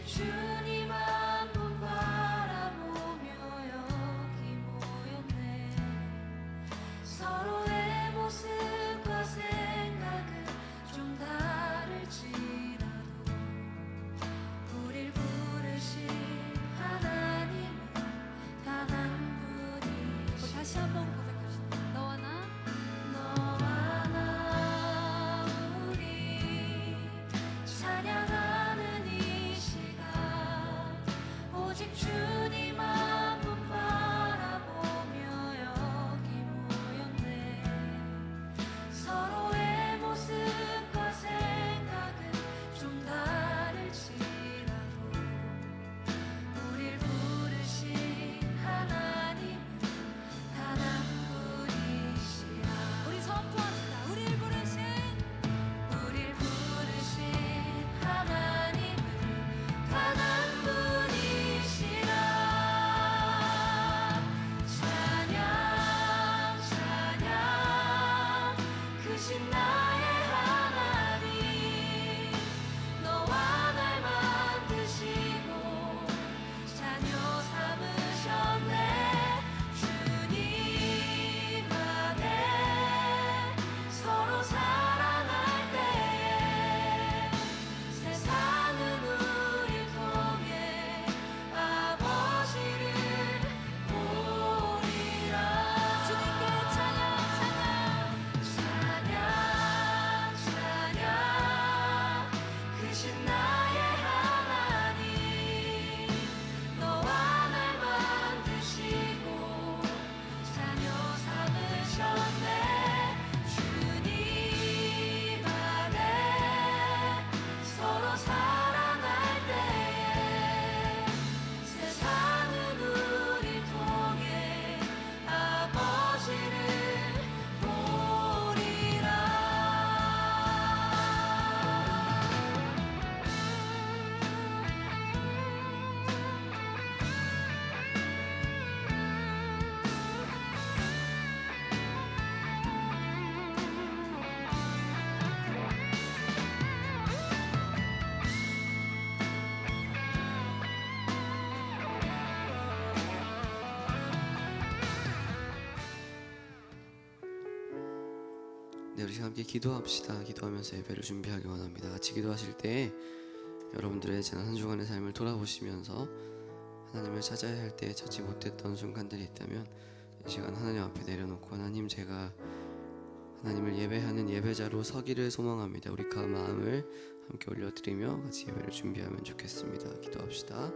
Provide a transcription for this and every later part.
주님 한 분 바라보며 여기 모였네. 서로의 모습과 생각은 좀 다를지라도 우릴 부르신 하나님은 단 한 분이시다. 다시 한번 고백합시다. 너와 나 우리 찬양하는 이 시간 오직 주님 한 분 바라보며 여기 모였네. 서로의 모습과 생각은 좀 다를지라도 우릴 부르신 하나님은 단 한 분이시라. 우리 선포합시다. 우릴 부르신 하나님은 단 한 분이시라. 찬양 찬양 크신 나의 하나님 너와 날 만드시고 자녀 삼으셨네. 주님 안에 서로 사랑할 때에 세상은 우릴 통해 아버지를 보리라. 주님께 찬양 찬양 찬양 찬양 크신 나의 하나님 너와 날 만드시고 자녀 삼으셨네. 주님 안에 서로 사랑할 때에 세상은 우릴 통해 아버지를 보리라. 네, 우리 함께 기도합시다. 기도하면서 예배를 준비하기 원합니다. 같이 기도하실 때 여러분들의 지난 한 주간의 삶을 돌아보시면서 하나님을 찾아야 할 때 찾지 못했던 순간들이 있다면 이 시간 하나님 앞에 내려놓고 하나님, 제가 하나님을 예배하는 예배자로 서기를 소망합니다. 우리 그 마음을 함께 올려드리며 같이 예배를 준비하면 좋겠습니다. 기도합시다.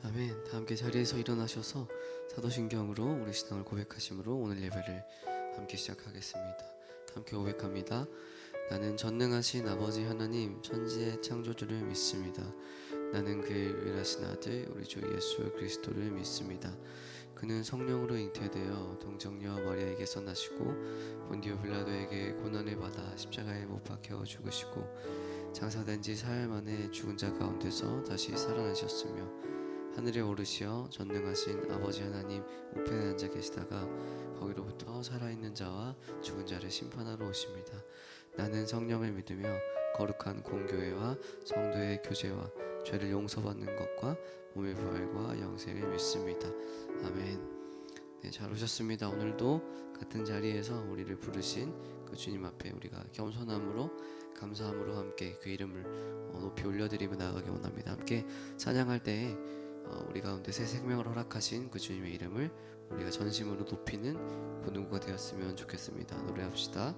아멘. 다 함께 자리에서 일어나셔서 사도신경으로 우리 신앙을 고백하심으로 오늘 예배를 함께 시작하겠습니다. 함께 고백합니다. 나는 전능하신 아버지 하나님 천지의 창조주를 믿습니다. 나는 그의 유일하신 아들 우리 주 예수 그리스도를 믿습니다. 그는 성령으로 잉태되어 동정녀 마리아에게서 나시고 본디오 빌라도에게 고난을 받아 십자가에 못 박혀 죽으시고 장사된 지 사흘 만에 죽은 자 가운데서 다시 살아나셨으며 하늘에 오르시어 전능하신 아버지 하나님 우편에 앉아 계시다가 거기로부터 살아있는 자와 죽은 자를 심판하러 오십니다. 나는 성령을 믿으며 거룩한 공교회와 성도의 교제와 죄를 용서받는 것과 몸의 부활과 영생을 믿습니다. 아멘. 네, 잘 오셨습니다. 오늘도 같은 자리에서 우리를 부르신 그 주님 앞에 우리가 겸손함으로 감사함으로 함께 그 이름을 높이 올려드리며 나아가기 원합니다. 함께 찬양할 때에 우리 가운데 새 생명을 허락하신 그 주님의 이름을 우리가 전심으로 높이는 그 누구가 되었으면 좋겠습니다. 노래합시다.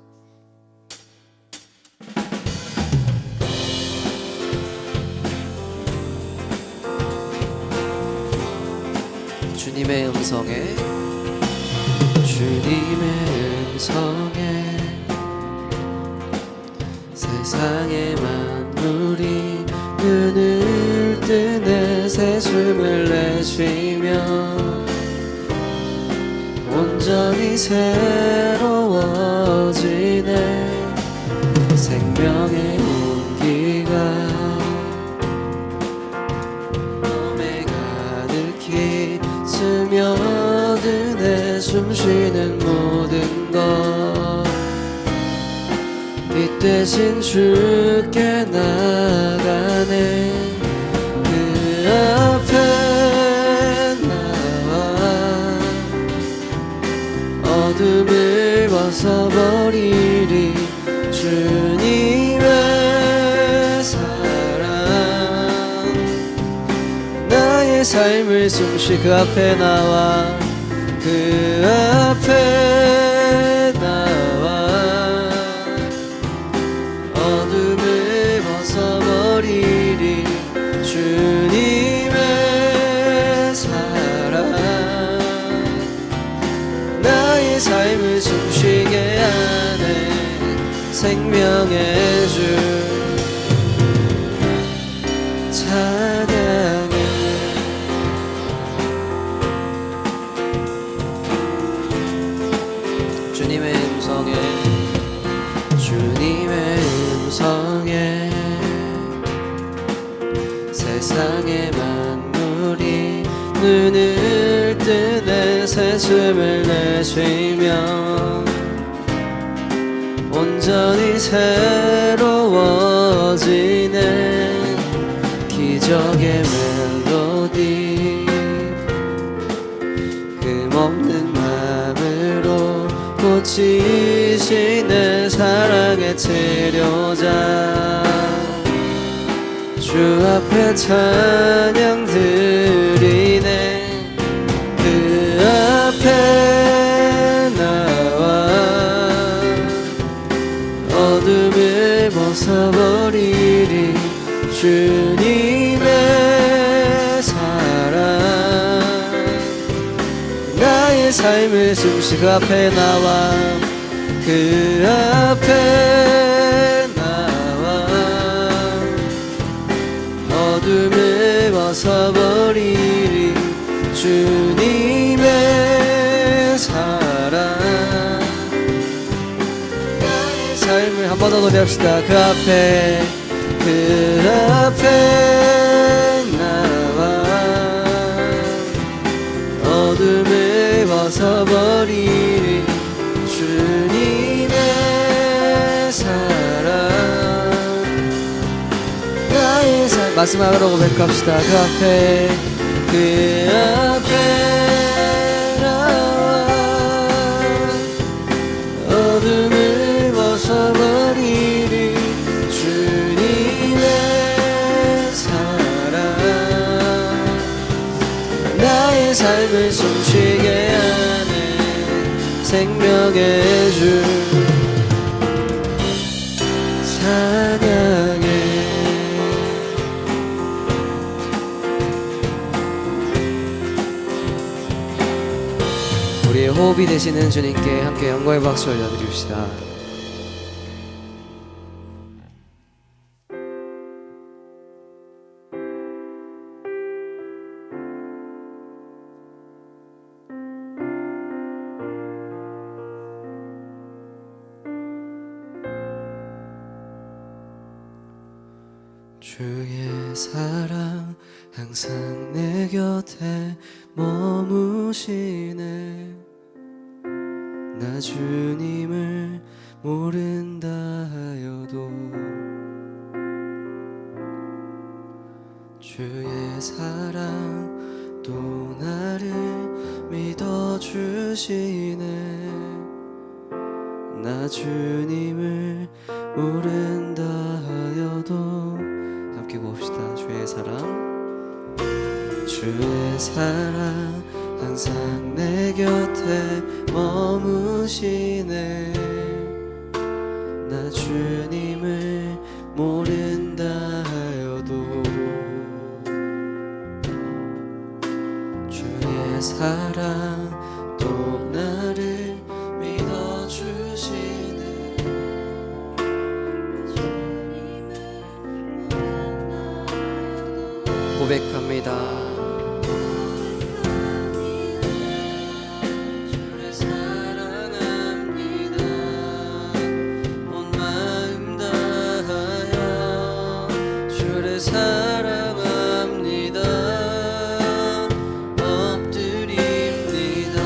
주님의 음성에 세상의 만물이 눈을 뜨네 새 숨을 내쉬며 온전히 새로워지네 생명의 온기가 몸에 가득히 스며드네 숨쉬는 모든 것 빛 대신 주께 나가네 그 앞에 나와 어둠을 벗어버리리 주님의 사랑 나의 삶을 숨쉬 그 앞에 나와 그 앞에 나와 어둠을 벗어버리리 주님의 사랑 나의 삶을 숨쉬게 하네 생명의 주 찬양해 주님의 음성에 세상의 만물이 눈을 뜨네 새 숨을 내쉬며 온전히 새로워지네 기적의 멜로디 흠없는 마음으로 고치시네 사랑의 치료자 주 앞에 찬양 드리네 그 앞에 나와 어둠을 벗어버리리 주님의 사랑 나의 삶을 숨쉬 그 앞에 나와 그 앞에 나와 어둠을 벗어버리리 주님의 사랑 나의 삶을 한 번 더 노래합시다 그 앞에 나와 어둠을 벗어버리리 주님의 사랑 나의 삶 마지막으로 고백합시다 그 앞에 나와 어둠을 벗어버리리 주님의 사랑 나의 삶을 숨쉬게 하네 생명의 주 찬양해 우리의 호흡이 되시는 주님께 함께 영광의 박수 올려드립시다. 주의 사랑 항상 내 곁에 머무시네 나 주님을 모른다 하여도 주의 사랑 또 나를 믿어 믿어주시네. 나 주님을 모른다 하여도 함께 봅시다. 주의 사랑, 주의 사랑 항상 내 곁에 머무시네. 나 주님을 모른다 하여도 주의 사랑 또 나를 믿어주시네. 고백합니다. 주를 사랑합니다. 온 마음 다하여 주를 사랑합니다. 엎드립니다.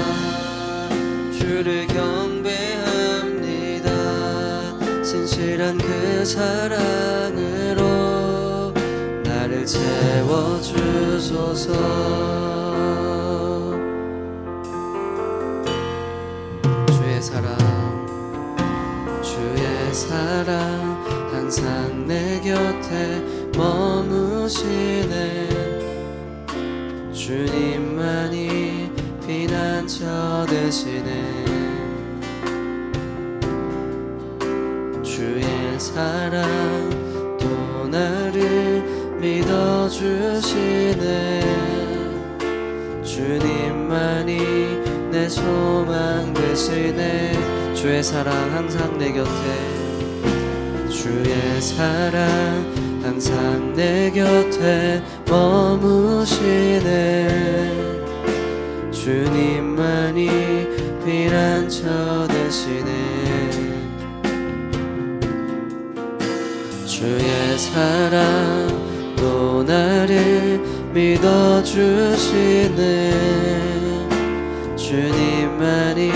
주를 경배합니다. 진실한 그 사랑으로 나를 채워주소서. 주의 사랑, 주의 사랑 항상 내 곁에 머무시네. 주님만이 피난처 되시네. 주의 사랑 또 나를 믿어주시네. 주님만이 내 소망 되시네. 주의 사랑 항상 내 곁에, 주의 사랑 항상 내 곁에 머무시네. 주님만이 피난처 되시네. 주의 사랑 또 나를 믿어주시네. 주님만이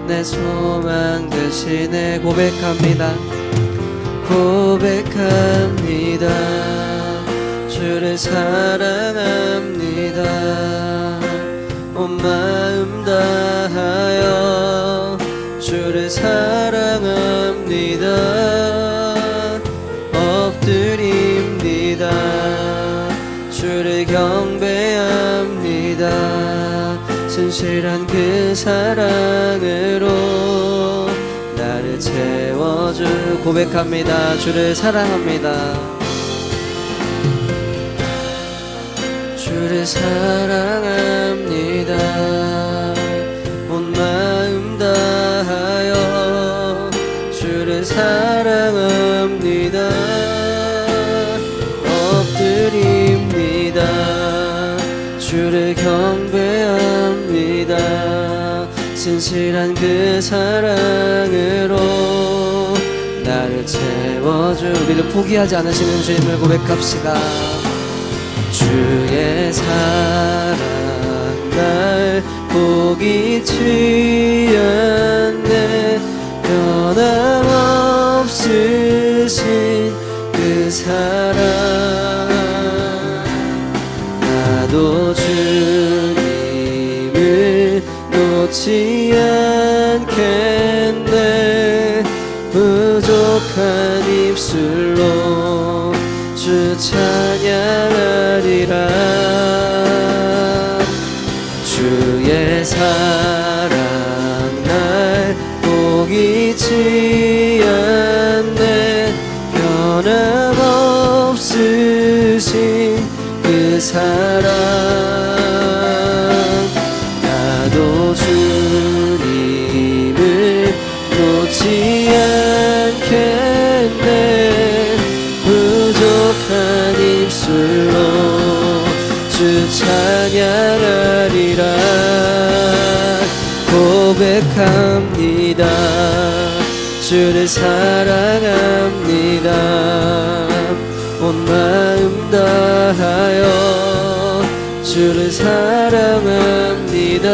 내 소망 되시네. 고백합니다. 고백합니다. 주를 사랑합니다. 온 마음 다하여 주를 사랑합니다. 엎드립니다. 주를 경배합니다. 진실한 그 사랑으로 나를 채워주. 고백합니다. 주를 사랑합니다. 주를 사랑합니다. 온 마음 다하여 주를 사랑합니다. 엎드립니다. 주를 경배합니다. 진실한 그 사랑으로 나를 채워주. 우리를 포기하지 않으시는 주님을 고백합시다. 주의 사랑 날 포기치 않네. 변함없으신 그 사랑 나도 주님을 놓지 않겠네. 부족한 입술로 주 찬양하리라. 주의 사랑 날 포기치 않네. 변함없으신 그 사랑 나도 주님을 놓지 않겠네. 부족한 입술로 주 찬양하리라. 고백합니다. 주를 사랑합니다. 온 마음 다하여 주를 사랑합니다.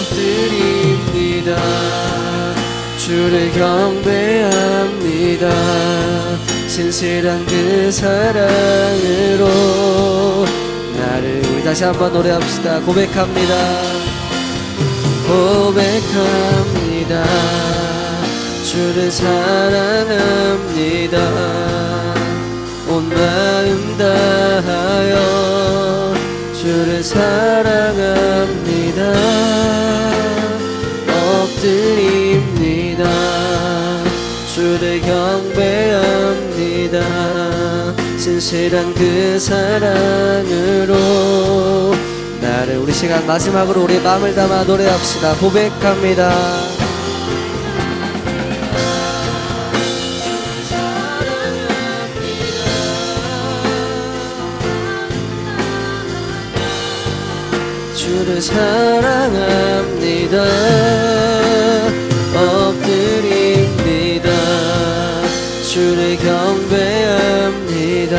엎드립니다. 주를 경배합니다. 진실한 그 사랑으로 나를. 우리 다시 다시 한번 노래합시다. 고백합니다. 고백합니다. 주를 사랑합니다. 온 마음 다하여 주를 사랑합니다. 엎드립니다. 주를 경배합니다. 진실한 그 사랑으로 나를. 우리 시간 마지막으로 우리 마음을 담아 노래합시다. 고백합니다. 주를 사랑합니다. 엎드립니다. 주를 경배합니다.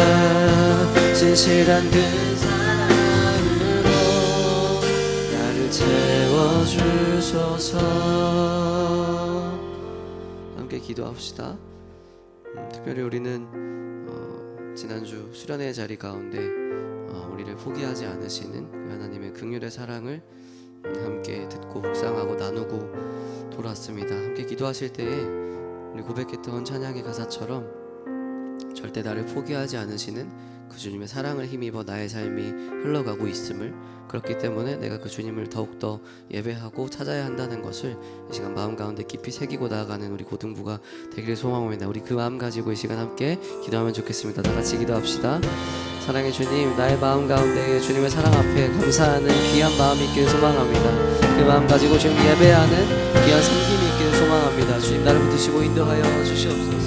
진실한 그 사랑으로 나를 채워주소서. 함께 기도합시다. 특별히 우리는 지난주 수련의 자리 가운데 우리를 포기하지 않으시는 그 하나님의 긍휼의 사랑을 함께 듣고 묵상하고 나누고 돌아왔습니다. 함께 기도하실 때에 우리 고백했던 찬양의 가사처럼 절대 나를 포기하지 않으시는 그 주님의 사랑을 힘입어 나의 삶이 흘러가고 있음을, 그렇기 때문에 내가 그 주님을 더욱더 예배하고 찾아야 한다는 것을 이 시간 마음 가운데 깊이 새기고 나아가는 우리 고등부가 되기를 소망합니다. 우리 그 마음 가지고 이 시간 함께 기도하면 좋겠습니다. 다 같이 기도합시다. 사랑의 주님, 나의 마음 가운데 주님의 사랑 앞에 감사하는 귀한 마음이 있기를 소망합니다. 그 마음 가지고 주님 예배하는 귀한 섬김이 있기를 소망합니다. 주님 나를 붙드시고 인도하여 주시옵소서.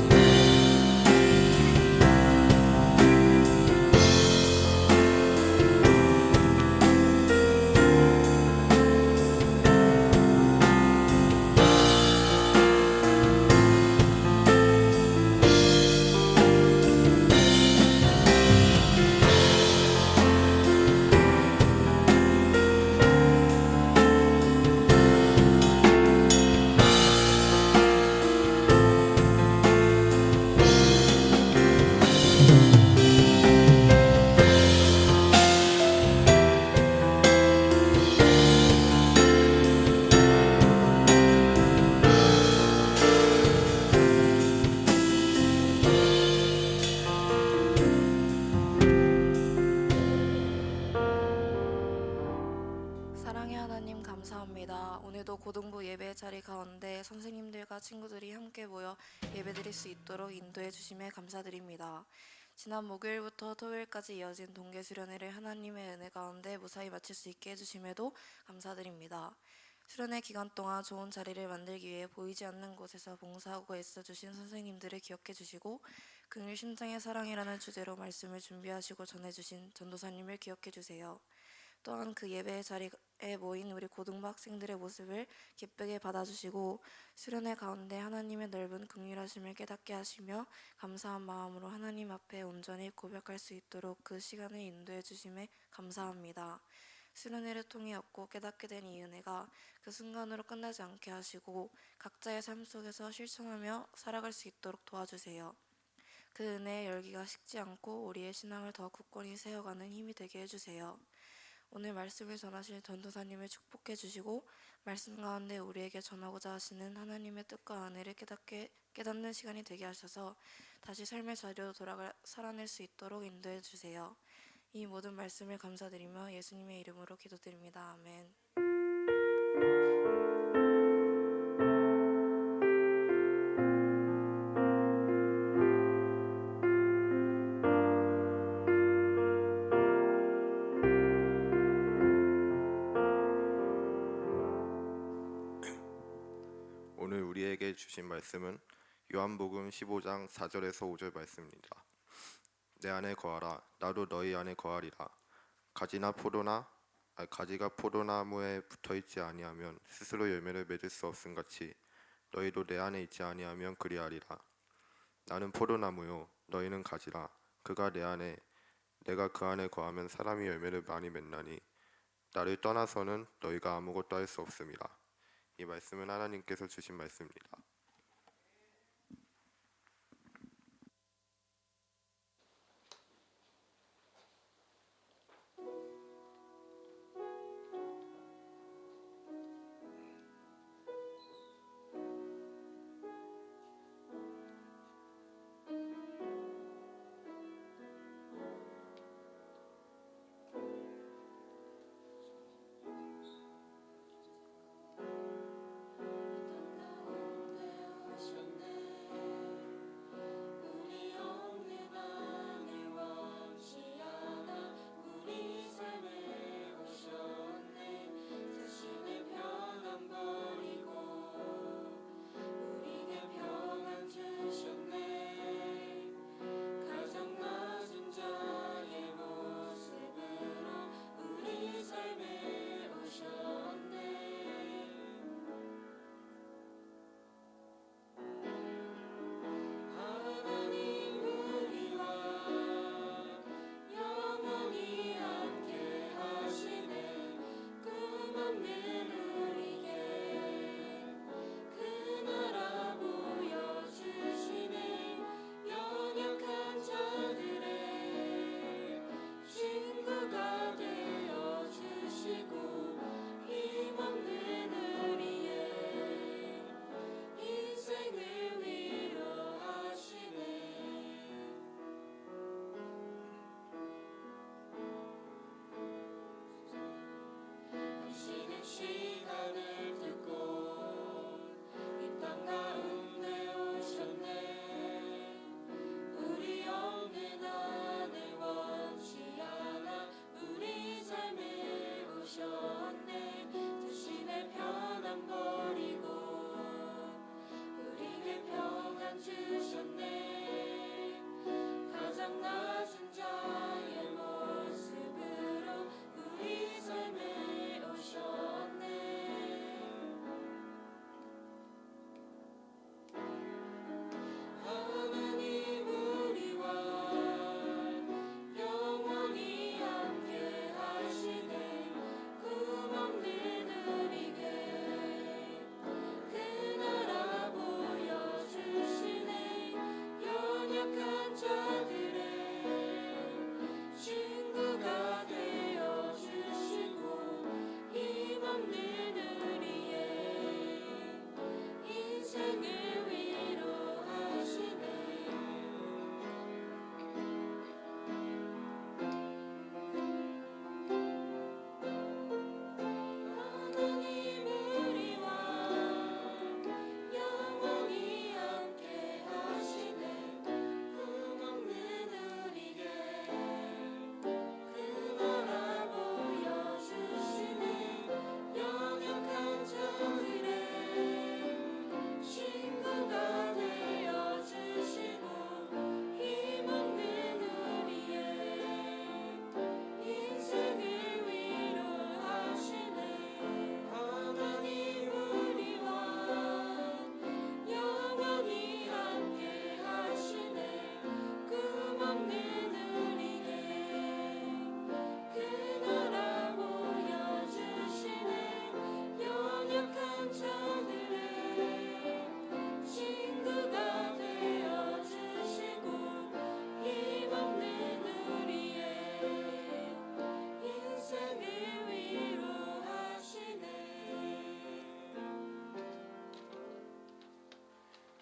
사랑의 하나님 감사합니다. 오늘도 고등부 예배 자리 가운데 선생님들과 친구들이 함께 모여 예배드릴 수 있도록 인도해 주심에 감사드립니다. 지난 목요일부터 토요일까지 이어진 동계 수련회를 하나님의 은혜 가운데 무사히 마칠 수 있게 해주심에도 감사드립니다. 수련회 기간 동안 좋은 자리를 만들기 위해 보이지 않는 곳에서 봉사하고 애써주신 선생님들을 기억해 주시고 긍휼 심장의 사랑이라는 주제로 말씀을 준비하시고 전해주신 전도사님을 기억해 주세요. 또한 그 예배의 자리에 모인 우리 고등부 학생들의 모습을 기쁘게 받아주시고 수련회 가운데 하나님의 넓은 긍휼하심을 깨닫게 하시며 감사한 마음으로 하나님 앞에 온전히 고백할 수 있도록 그 시간을 인도해 주심에 감사합니다. 수련회를 통해 얻고 깨닫게 된 이 은혜가 그 순간으로 끝나지 않게 하시고 각자의 삶 속에서 실천하며 살아갈 수 있도록 도와주세요. 그 은혜의 열기가 식지 않고 우리의 신앙을 더 굳건히 세워가는 힘이 되게 해주세요. 오늘 말씀을 전하실 전도사님을 축복해 주시고 말씀 가운데 우리에게 전하고자 하시는 하나님의 뜻과 은혜를 깨닫는 시간이 되게 하셔서 다시 삶의 자리로 돌아가 살아낼 수 있도록 인도해 주세요. 이 모든 말씀을 감사드리며 예수님의 이름으로 기도드립니다. 아멘. 오늘 우리에게 주신 말씀은 요한복음 15장 4절에서 5절 말씀입니다. 내 안에 거하라 나도 너희 안에 거하리라. 가지가 포도나무에 붙어있지 아니하면 스스로 열매를 맺을 수 없음같이 너희도 내 안에 있지 아니하면 그리하리라. 나는 포도나무요 너희는 가지라. 그가 내 안에 내가 그 안에 거하면 사람이 열매를 많이 맺나니 나를 떠나서는 너희가 아무것도 할 수 없습니다. 이 말씀은 하나님께서 주신 말씀입니다.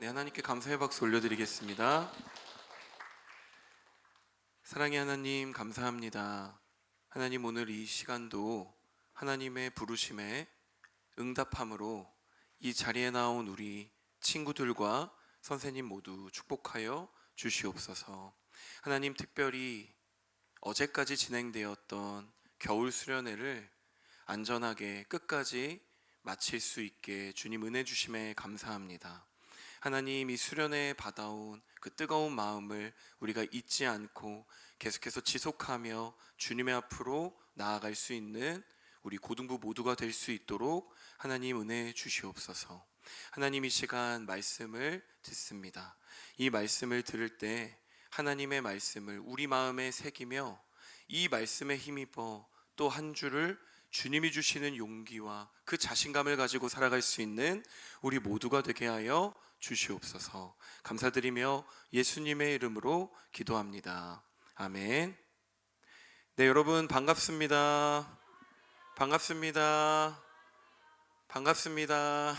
네, 하나님께 감사의 박수 올려드리겠습니다. 사랑의 하나님, 감사합니다. 하나님, 오늘 이 시간도 하나님의 부르심에 응답함으로 이 자리에 나온 우리 친구들과 선생님 모두 축복하여 주시옵소서. 하나님, 특별히 어제까지 진행되었던 겨울 수련회를 안전하게 끝까지 마칠 수 있게 주님 은혜 주심에 감사합니다. 하나님, 이 수련회에 받아온 그 뜨거운 마음을 우리가 잊지 않고 계속해서 지속하며 주님의 앞으로 나아갈 수 있는 우리 고등부 모두가 될 수 있도록 하나님 은혜 주시옵소서. 하나님, 이 시간 말씀을 듣습니다. 이 말씀을 들을 때 하나님의 말씀을 우리 마음에 새기며 이 말씀에 힘입어 또 한 주를 주님이 주시는 용기와 그 자신감을 가지고 살아갈 수 있는 우리 모두가 되게 하여 주시옵소서. 감사드리며 예수님의 이름으로 기도합니다. 아멘. 네, 여러분 반갑습니다. 반갑습니다. 반갑습니다.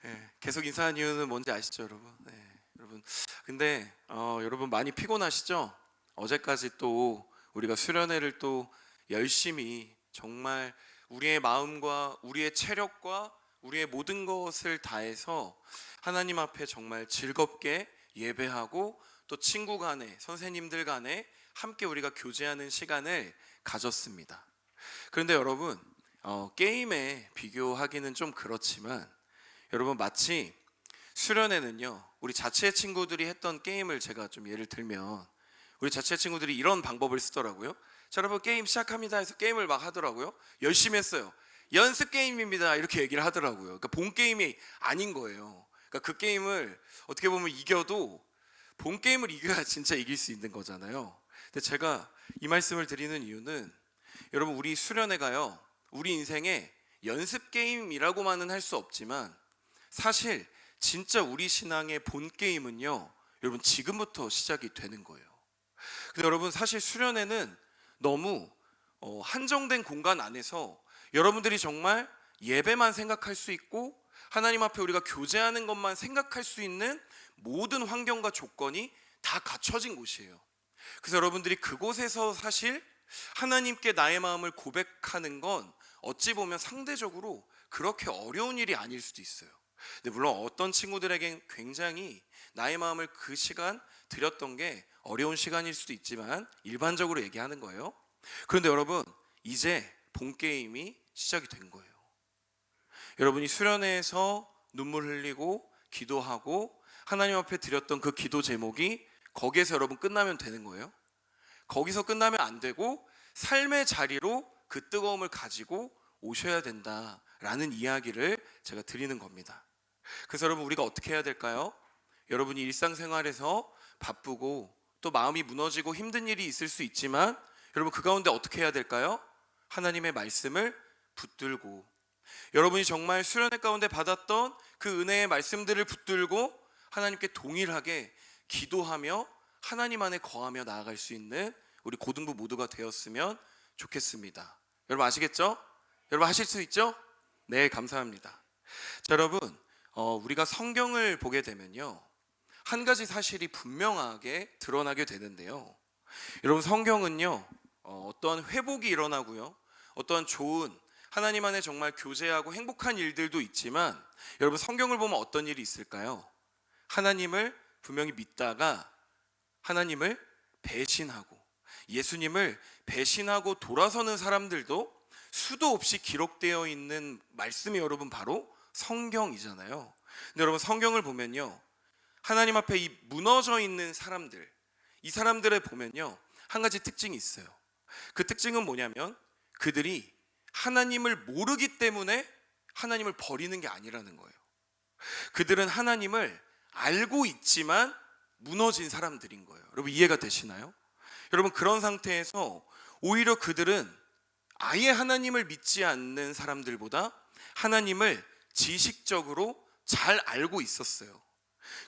네, 계속 인사한 이유는 뭔지 아시죠, 여러분? 네, 여러분. 근데 여러분 많이 피곤하시죠? 어제까지 또 우리가 수련회를 또 열심히 정말 우리의 마음과 우리의 체력과 우리의 모든 것을 다해서 하나님 앞에 정말 즐겁게 예배하고 또 친구 간에 선생님들 간에 함께 우리가 교제하는 시간을 가졌습니다. 그런데 여러분, 게임에 비교하기는 좀 그렇지만 여러분, 마치 수련회는요, 우리 자체 친구들이 했던 게임을 제가 좀 예를 들면 우리 자체 친구들이 이런 방법을 쓰더라고요. 자, 여러분 게임 시작합니다 해서 게임을 막 하더라고요. 열심히 했어요. 연습 게임입니다 이렇게 얘기를 하더라고요. 그러니까 본 게임이 아닌 거예요. 그러니까 그 게임을 어떻게 보면 이겨도 본 게임을 이겨야 진짜 이길 수 있는 거잖아요. 근데 제가 이 말씀을 드리는 이유는 여러분, 우리 수련회가요, 우리 인생의 연습 게임이라고만은 할 수 없지만 사실 진짜 우리 신앙의 본 게임은요, 여러분 지금부터 시작이 되는 거예요. 근데 여러분, 사실 수련회는 너무 한정된 공간 안에서 여러분들이 정말 예배만 생각할 수 있고 하나님 앞에 우리가 교제하는 것만 생각할 수 있는 모든 환경과 조건이 다 갖춰진 곳이에요. 그래서 여러분들이 그곳에서 사실 하나님께 나의 마음을 고백하는 건 어찌 보면 상대적으로 그렇게 어려운 일이 아닐 수도 있어요. 근데 물론 어떤 친구들에겐 굉장히 나의 마음을 그 시간 드렸던 게 어려운 시간일 수도 있지만 일반적으로 얘기하는 거예요. 그런데 여러분, 이제 본 게임이 시작이 된 거예요. 여러분이 수련회에서 눈물 흘리고 기도하고 하나님 앞에 드렸던 그 기도 제목이 거기에서 여러분 끝나면 되는 거예요. 거기서 끝나면 안 되고 삶의 자리로 그 뜨거움을 가지고 오셔야 된다라는 이야기를 제가 드리는 겁니다. 그래서 여러분, 우리가 어떻게 해야 될까요? 여러분이 일상생활에서 바쁘고 또 마음이 무너지고 힘든 일이 있을 수 있지만 여러분, 그 가운데 어떻게 해야 될까요? 하나님의 말씀을 붙들고, 여러분이 정말 수련회 가운데 받았던 그 은혜의 말씀들을 붙들고 하나님께 동일하게 기도하며 하나님 안에 거하며 나아갈 수 있는 우리 고등부 모두가 되었으면 좋겠습니다. 여러분 아시겠죠? 여러분 하실 수 있죠? 네, 감사합니다. 자, 여러분, 우리가 성경을 보게 되면요, 한 가지 사실이 분명하게 드러나게 되는데요. 여러분, 성경은요, 어떠한 회복이 일어나고요, 어떠한 좋은 하나님 안에 정말 교제하고 행복한 일들도 있지만 여러분, 성경을 보면 어떤 일이 있을까요? 하나님을 분명히 믿다가 하나님을 배신하고 예수님을 배신하고 돌아서는 사람들도 수도 없이 기록되어 있는 말씀이 여러분 바로 성경이잖아요. 근데 여러분, 성경을 보면요, 하나님 앞에 이 무너져 있는 사람들, 이 사람들을 보면요, 한 가지 특징이 있어요. 그 특징은 뭐냐면 그들이 하나님을 모르기 때문에 하나님을 버리는 게 아니라는 거예요. 그들은 하나님을 알고 있지만 무너진 사람들인 거예요. 여러분 이해가 되시나요? 여러분, 그런 상태에서 오히려 그들은 아예 하나님을 믿지 않는 사람들보다 하나님을 지식적으로 잘 알고 있었어요.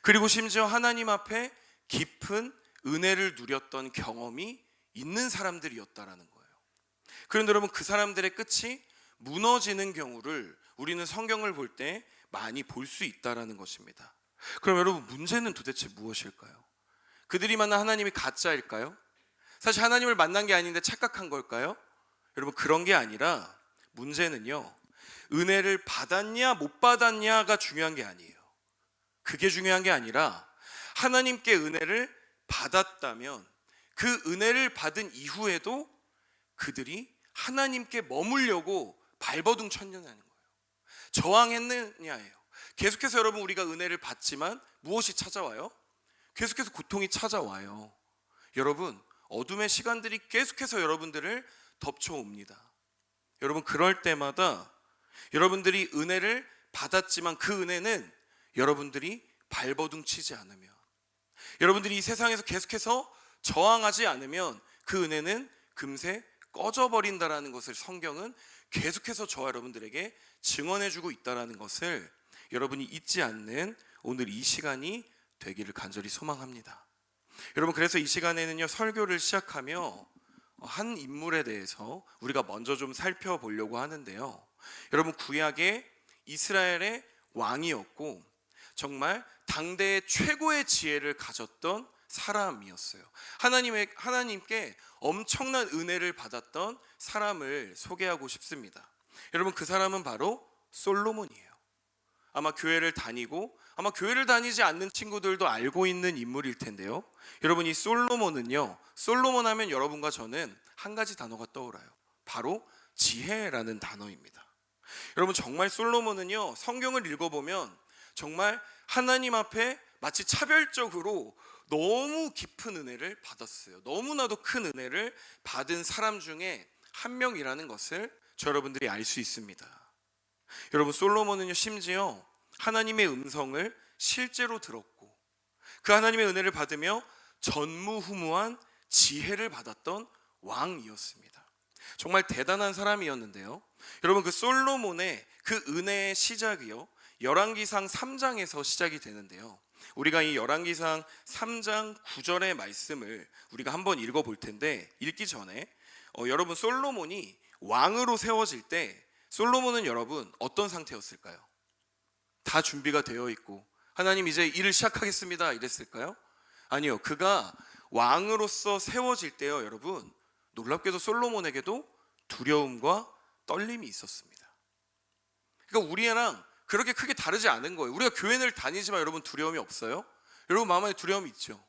그리고 심지어 하나님 앞에 깊은 은혜를 누렸던 경험이 있는 사람들이었다라는 거예요. 그런데 여러분, 그 사람들의 끝이 무너지는 경우를 우리는 성경을 볼 때 많이 볼 수 있다라는 것입니다. 그럼 여러분, 문제는 도대체 무엇일까요? 그들이 만난 하나님이 가짜일까요? 사실 하나님을 만난 게 아닌데 착각한 걸까요? 여러분, 그런 게 아니라 문제는요, 은혜를 받았냐 못 받았냐가 중요한 게 아니에요. 그게 중요한 게 아니라 하나님께 은혜를 받았다면 그 은혜를 받은 이후에도 그들이 하나님께 머물려고 발버둥 쳤느냐는 거예요. 저항했느냐예요. 계속해서 여러분, 우리가 은혜를 받지만 무엇이 찾아와요? 계속해서 고통이 찾아와요. 여러분, 어둠의 시간들이 계속해서 여러분들을 덮쳐옵니다. 여러분, 그럴 때마다 여러분들이 은혜를 받았지만 그 은혜는 여러분들이 발버둥 치지 않으면, 여러분들이 이 세상에서 계속해서 저항하지 않으면 그 은혜는 금세 꺼져버린다라는 것을 성경은 계속해서 저와 여러분들에게 증언해주고 있다는 것을 여러분이 잊지 않는 오늘 이 시간이 되기를 간절히 소망합니다. 여러분, 그래서 이 시간에는요, 설교를 시작하며 한 인물에 대해서 우리가 먼저 좀 살펴보려고 하는데요, 여러분, 구약의 이스라엘의 왕이었고 정말 당대의 최고의 지혜를 가졌던 사람이었어요. 하나님께 엄청난 은혜를 받았던 사람을 소개하고 싶습니다. 여러분, 그 사람은 바로 솔로몬이에요. 아마 교회를 다니지 않는 친구들도 알고 있는 인물일 텐데요, 여러분, 이 솔로몬은요, 솔로몬 하면 여러분과 저는 한 가지 단어가 떠올라요. 바로 지혜라는 단어입니다. 여러분, 정말 솔로몬은요, 성경을 읽어보면 정말 하나님 앞에 마치 차별적으로 너무 깊은 은혜를 받았어요. 너무나도 큰 은혜를 받은 사람 중에 한 명이라는 것을 저 여러분들이 알 수 있습니다. 여러분, 솔로몬은요, 심지어 하나님의 음성을 실제로 들었고 그 하나님의 은혜를 받으며 전무후무한 지혜를 받았던 왕이었습니다. 정말 대단한 사람이었는데요, 여러분, 그 솔로몬의 그 은혜의 시작이요, 열왕기상 3장에서 시작이 되는데요, 우리가 이 열왕기상 3장 9절의 말씀을 우리가 한번 읽어볼 텐데, 읽기 전에 여러분, 솔로몬이 왕으로 세워질 때 솔로몬은 여러분 어떤 상태였을까요? 다 준비가 되어 있고 하나님 이제 일을 시작하겠습니다 이랬을까요? 아니요. 그가 왕으로서 세워질 때요, 여러분, 놀랍게도 솔로몬에게도 두려움과 떨림이 있었습니다. 그러니까 우리랑 그렇게 크게 다르지 않은 거예요. 우리가 교회를 다니지만 여러분 두려움이 없어요? 여러분 마음 안에 두려움이 있죠.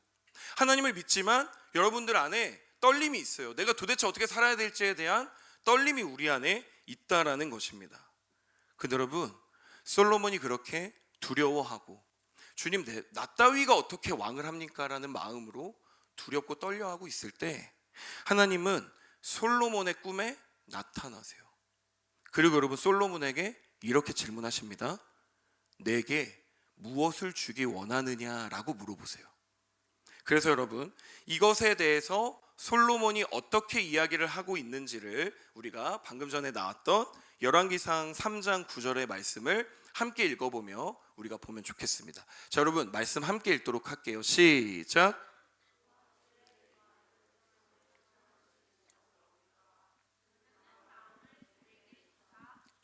하나님을 믿지만 여러분들 안에 떨림이 있어요. 내가 도대체 어떻게 살아야 될지에 대한 떨림이 우리 안에 있다라는 것입니다. 근데 여러분, 솔로몬이 그렇게 두려워하고 주님, 나 따위가 어떻게 왕을 합니까? 라는 마음으로 두렵고 떨려하고 있을 때 하나님은 솔로몬의 꿈에 나타나세요. 그리고 여러분, 솔로몬에게 이렇게 질문하십니다. 내게 무엇을 주기 원하느냐라고 물어보세요. 그래서 여러분, 이것에 대해서 솔로몬이 어떻게 이야기를 하고 있는지를 우리가 방금 전에 나왔던 열왕기상 3장 9절의 말씀을 함께 읽어보며 우리가 보면 좋겠습니다. 자, 여러분, 말씀 함께 읽도록 할게요. 시작.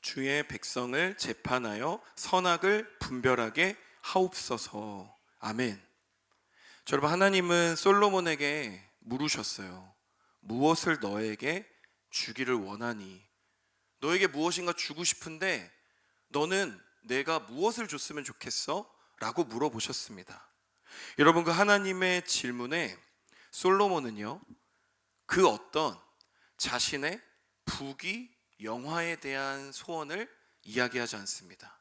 주의 백성을 재판하여 선악을 분별하게 하옵소서. 아멘. 자, 여러분, 하나님은 솔로몬에게 물으셨어요. 무엇을 너에게 주기를 원하니? 너에게 무엇인가 주고 싶은데 너는 내가 무엇을 줬으면 좋겠어? 라고 물어보셨습니다. 여러분, 그 하나님의 질문에 솔로몬은요, 그 어떤 자신의 부귀 영화에 대한 소원을 이야기하지 않습니다.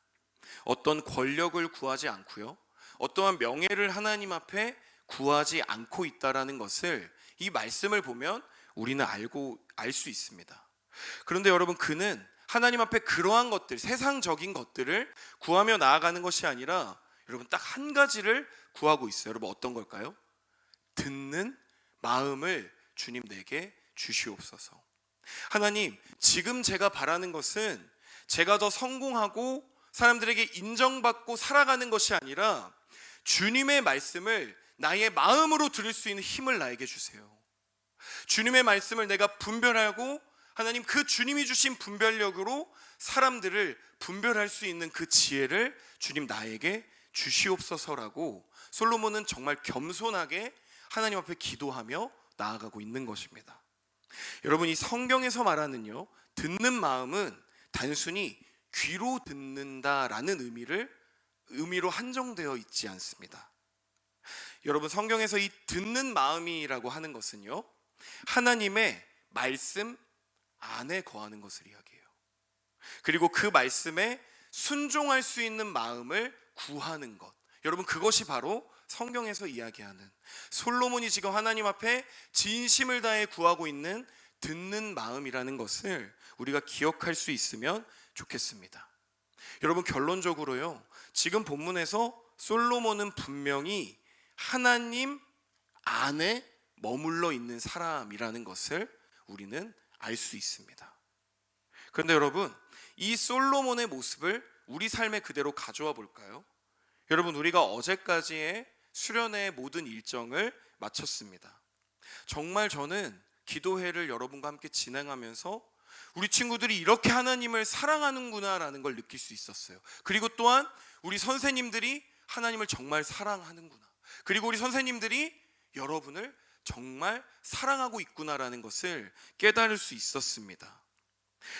어떤 권력을 구하지 않고요, 어떠한 명예를 하나님 앞에 구하지 않고 있다라는 것을 이 말씀을 보면 우리는 알 수 있습니다. 그런데 여러분, 그는 하나님 앞에 그러한 것들, 세상적인 것들을 구하며 나아가는 것이 아니라 여러분, 딱 한 가지를 구하고 있어요. 여러분, 어떤 걸까요? 듣는 마음을 주님 내게 주시옵소서. 하나님, 지금 제가 바라는 것은 제가 더 성공하고 사람들에게 인정받고 살아가는 것이 아니라 주님의 말씀을 나의 마음으로 들을 수 있는 힘을 나에게 주세요. 주님의 말씀을 내가 분별하고 하나님, 그 주님이 주신 분별력으로 사람들을 분별할 수 있는 그 지혜를 주님 나에게 주시옵소서라고 솔로몬은 정말 겸손하게 하나님 앞에 기도하며 나아가고 있는 것입니다. 여러분, 이 성경에서 말하는요, 듣는 마음은 단순히 귀로 듣는다라는 의미로 한정되어 있지 않습니다. 여러분, 성경에서 이 듣는 마음이라고 하는 것은요, 하나님의 말씀 안에 거하는 것을 이야기해요. 그리고 그 말씀에 순종할 수 있는 마음을 구하는 것, 여러분, 그것이 바로 성경에서 이야기하는, 솔로몬이 지금 하나님 앞에 진심을 다해 구하고 있는 듣는 마음이라는 것을 우리가 기억할 수 있으면 좋겠습니다. 여러분, 결론적으로요, 지금 본문에서 솔로몬은 분명히 하나님 안에 머물러 있는 사람이라는 것을 우리는 알 수 있습니다. 그런데 여러분, 이 솔로몬의 모습을 우리 삶에 그대로 가져와 볼까요? 여러분, 우리가 어제까지의 수련회의 모든 일정을 마쳤습니다. 정말 저는 기도회를 여러분과 함께 진행하면서 우리 친구들이 이렇게 하나님을 사랑하는구나라는 걸 느낄 수 있었어요. 그리고 또한 우리 선생님들이 하나님을 정말 사랑하는구나, 그리고 우리 선생님들이 여러분을 정말 사랑하고 있구나라는 것을 깨달을 수 있었습니다.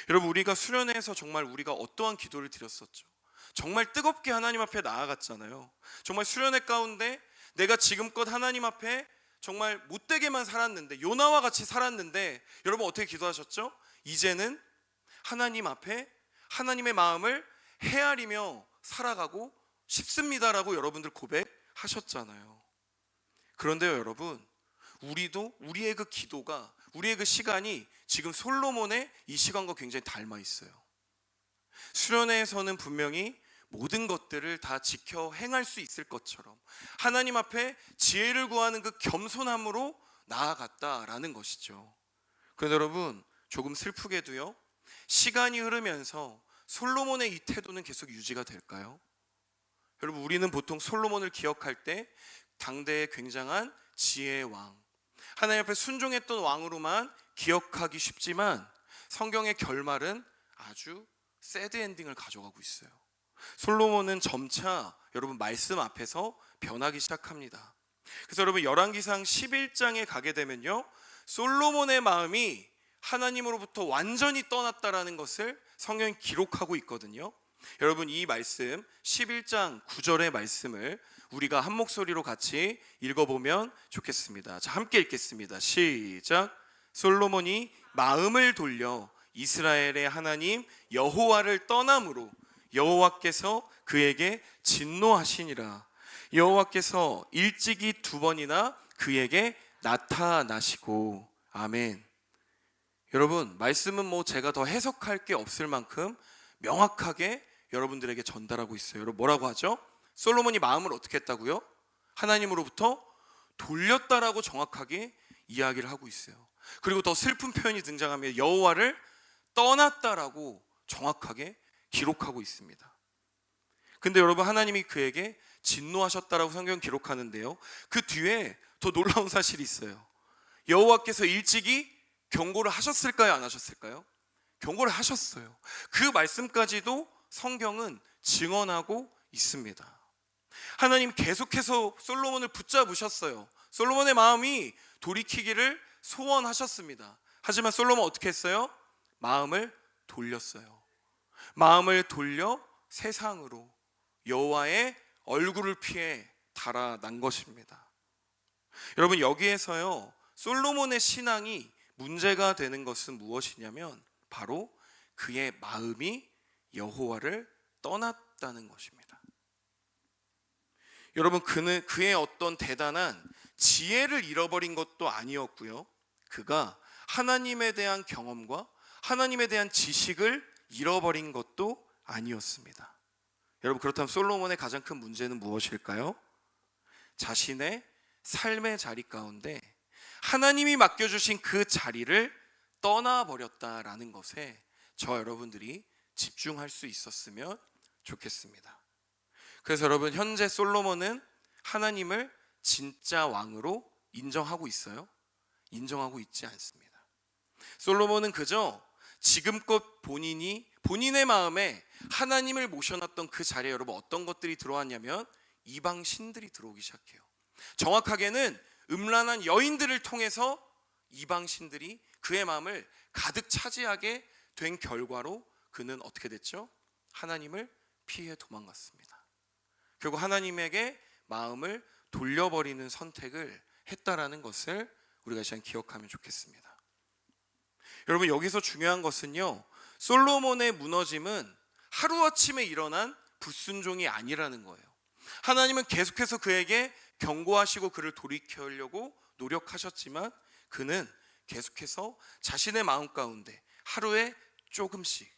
여러분, 우리가 수련회에서 정말 우리가 어떠한 기도를 드렸었죠? 정말 뜨겁게 하나님 앞에 나아갔잖아요. 정말 수련회 가운데 내가 지금껏 하나님 앞에 정말 못되게만 살았는데, 요나와 같이 살았는데, 여러분 어떻게 기도하셨죠? 이제는 하나님 앞에 하나님의 마음을 헤아리며 살아가고 싶습니다라고 여러분들 고백하셨잖아요. 그런데요, 여러분, 우리도 우리의 그 기도가, 우리의 그 시간이 지금 솔로몬의 이 시간과 굉장히 닮아 있어요. 수련회에서는 분명히 모든 것들을 다 지켜 행할 수 있을 것처럼 하나님 앞에 지혜를 구하는 그 겸손함으로 나아갔다라는 것이죠. 그런데 여러분, 조금 슬프게도요, 시간이 흐르면서 솔로몬의 이 태도는 계속 유지가 될까요? 여러분, 우리는 보통 솔로몬을 기억할 때 당대의 굉장한 지혜의 왕, 하나님 앞에 순종했던 왕으로만 기억하기 쉽지만 성경의 결말은 아주 새드 엔딩을 가져가고 있어요. 솔로몬은 점차 여러분 말씀 앞에서 변하기 시작합니다. 그래서 여러분, 열왕기상 11장에 가게 되면요, 솔로몬의 마음이 하나님으로부터 완전히 떠났다라는 것을 성경이 기록하고 있거든요. 여러분, 이 말씀 11장 9절의 말씀을 우리가 한 목소리로 같이 읽어보면 좋겠습니다. 자, 함께 읽겠습니다. 시작. 솔로몬이 마음을 돌려 이스라엘의 하나님 여호와를 떠남으로 여호와께서 그에게 진노하시니라. 여호와께서 일찍이 2번이나 그에게 나타나시고. 아멘. 여러분, 말씀은 제가 더 해석할 게 없을 만큼 명확하게 여러분들에게 전달하고 있어요. 여러분, 뭐라고 하죠? 솔로몬이 마음을 어떻게 했다고요? 하나님으로부터 돌렸다라고 정확하게 이야기를 하고 있어요. 그리고 더 슬픈 표현이 등장하면 여호와를 떠났다라고 정확하게 기록하고 있습니다. 근데 여러분, 하나님이 그에게 진노하셨다라고 성경 기록하는데요, 그 뒤에 더 놀라운 사실이 있어요. 여호와께서 일찍이 경고를 하셨을까요? 안 하셨을까요? 경고를 하셨어요. 그 말씀까지도 성경은 증언하고 있습니다. 하나님 계속해서 솔로몬을 붙잡으셨어요. 솔로몬의 마음이 돌이키기를 소원하셨습니다. 하지만 솔로몬 어떻게 했어요? 마음을 돌렸어요. 마음을 돌려 세상으로 여호와의 얼굴을 피해 달아난 것입니다. 여러분, 여기에서요, 솔로몬의 신앙이 문제가 되는 것은 무엇이냐면 바로 그의 마음이 여호와를 떠났다는 것입니다. 여러분, 그의 어떤 대단한 지혜를 잃어버린 것도 아니었고요, 그가 하나님에 대한 경험과 하나님에 대한 지식을 잃어버린 것도 아니었습니다. 여러분, 그렇다면 솔로몬의 가장 큰 문제는 무엇일까요? 자신의 삶의 자리 가운데 하나님이 맡겨주신 그 자리를 떠나버렸다라는 것에 저 여러분들이 집중할 수 있었으면 좋겠습니다. 그래서 여러분, 현재 솔로몬은 하나님을 진짜 왕으로 인정하고 있어요? 인정하고 있지 않습니다. 솔로몬은 그저 지금껏 본인의 마음에 하나님을 모셔놨던 그 자리에 여러분 어떤 것들이 들어왔냐면 이방 신들이 들어오기 시작해요. 정확하게는 음란한 여인들을 통해서 이방 신들이 그의 마음을 가득 차지하게 된 결과로 그는 어떻게 됐죠? 하나님을 피해 도망갔습니다. 결국 하나님에게 마음을 돌려버리는 선택을 했다라는 것을 우리가 시간 기억하면 좋겠습니다. 여러분, 여기서 중요한 것은요, 솔로몬의 무너짐은 하루아침에 일어난 불순종이 아니라는 거예요. 하나님은 계속해서 그에게 경고하시고 그를 돌이키려고 노력하셨지만 그는 계속해서 자신의 마음 가운데 하루에 조금씩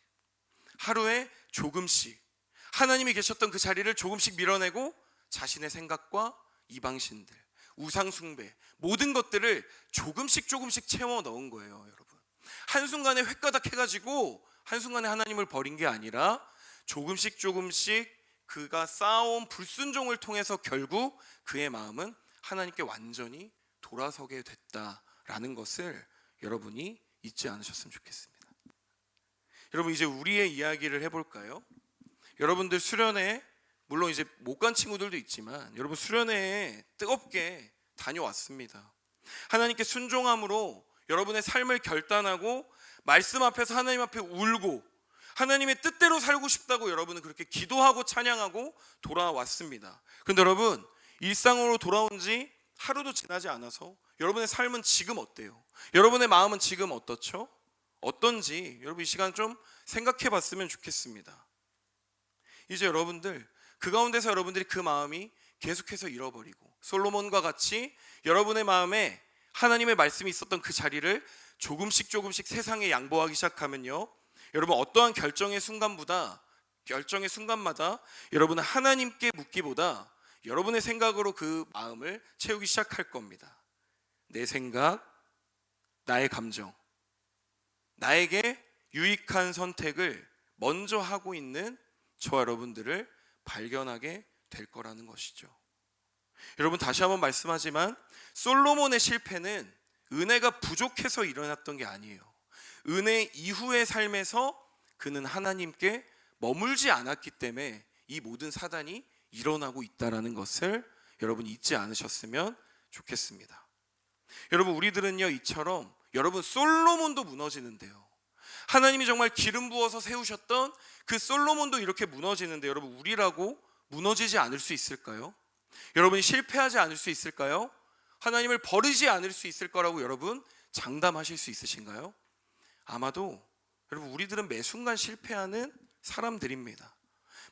하나님이 계셨던 그 자리를 조금씩 밀어내고 자신의 생각과 이방신들, 우상숭배, 모든 것들을 조금씩 채워 넣은 거예요. 여러분, 한순간에 획가닥 해가지고 한순간에 하나님을 버린 게 아니라 조금씩 그가 쌓아온 불순종을 통해서 결국 그의 마음은 하나님께 완전히 돌아서게 됐다라는 것을 여러분이 잊지 않으셨으면 좋겠습니다. 여러분, 이제 우리의 이야기를 해볼까요? 여러분들 수련회, 물론 이제 못 간 친구들도 있지만 여러분 수련회에 뜨겁게 다녀왔습니다. 하나님께 순종함으로 여러분의 삶을 결단하고 말씀 앞에서 하나님 앞에 울고 하나님의 뜻대로 살고 싶다고 여러분은 그렇게 기도하고 찬양하고 돌아왔습니다. 그런데 여러분, 일상으로 돌아온 지 하루도 지나지 않아서 여러분의 삶은 지금 어때요? 여러분의 마음은 지금 어떻죠? 어떤지 여러분 이 시간 좀 생각해 봤으면 좋겠습니다. 이제 여러분들 그 가운데서 여러분들이 그 마음이 계속해서 잃어버리고 솔로몬과 같이 여러분의 마음에 하나님의 말씀이 있었던 그 자리를 조금씩 세상에 양보하기 시작하면요, 여러분 어떠한 결정의 순간마다 여러분은 하나님께 묻기보다 여러분의 생각으로 그 마음을 채우기 시작할 겁니다. 내 생각, 나의 감정, 나에게 유익한 선택을 먼저 하고 있는 저와 여러분들을 발견하게 될 거라는 것이죠. 여러분, 다시 한번 말씀하지만 솔로몬의 실패는 은혜가 부족해서 일어났던 게 아니에요. 은혜 이후의 삶에서 그는 하나님께 머물지 않았기 때문에 이 모든 사단이 일어나고 있다는 것을 여러분 잊지 않으셨으면 좋겠습니다. 여러분, 우리들은요 이처럼 여러분 솔로몬도 무너지는데요, 하나님이 정말 기름 부어서 세우셨던 그 솔로몬도 이렇게 무너지는데 여러분 우리라고 무너지지 않을 수 있을까요? 여러분이 실패하지 않을 수 있을까요? 하나님을 버리지 않을 수 있을 거라고 여러분 장담하실 수 있으신가요? 아마도 여러분 우리들은 매 순간 실패하는 사람들입니다.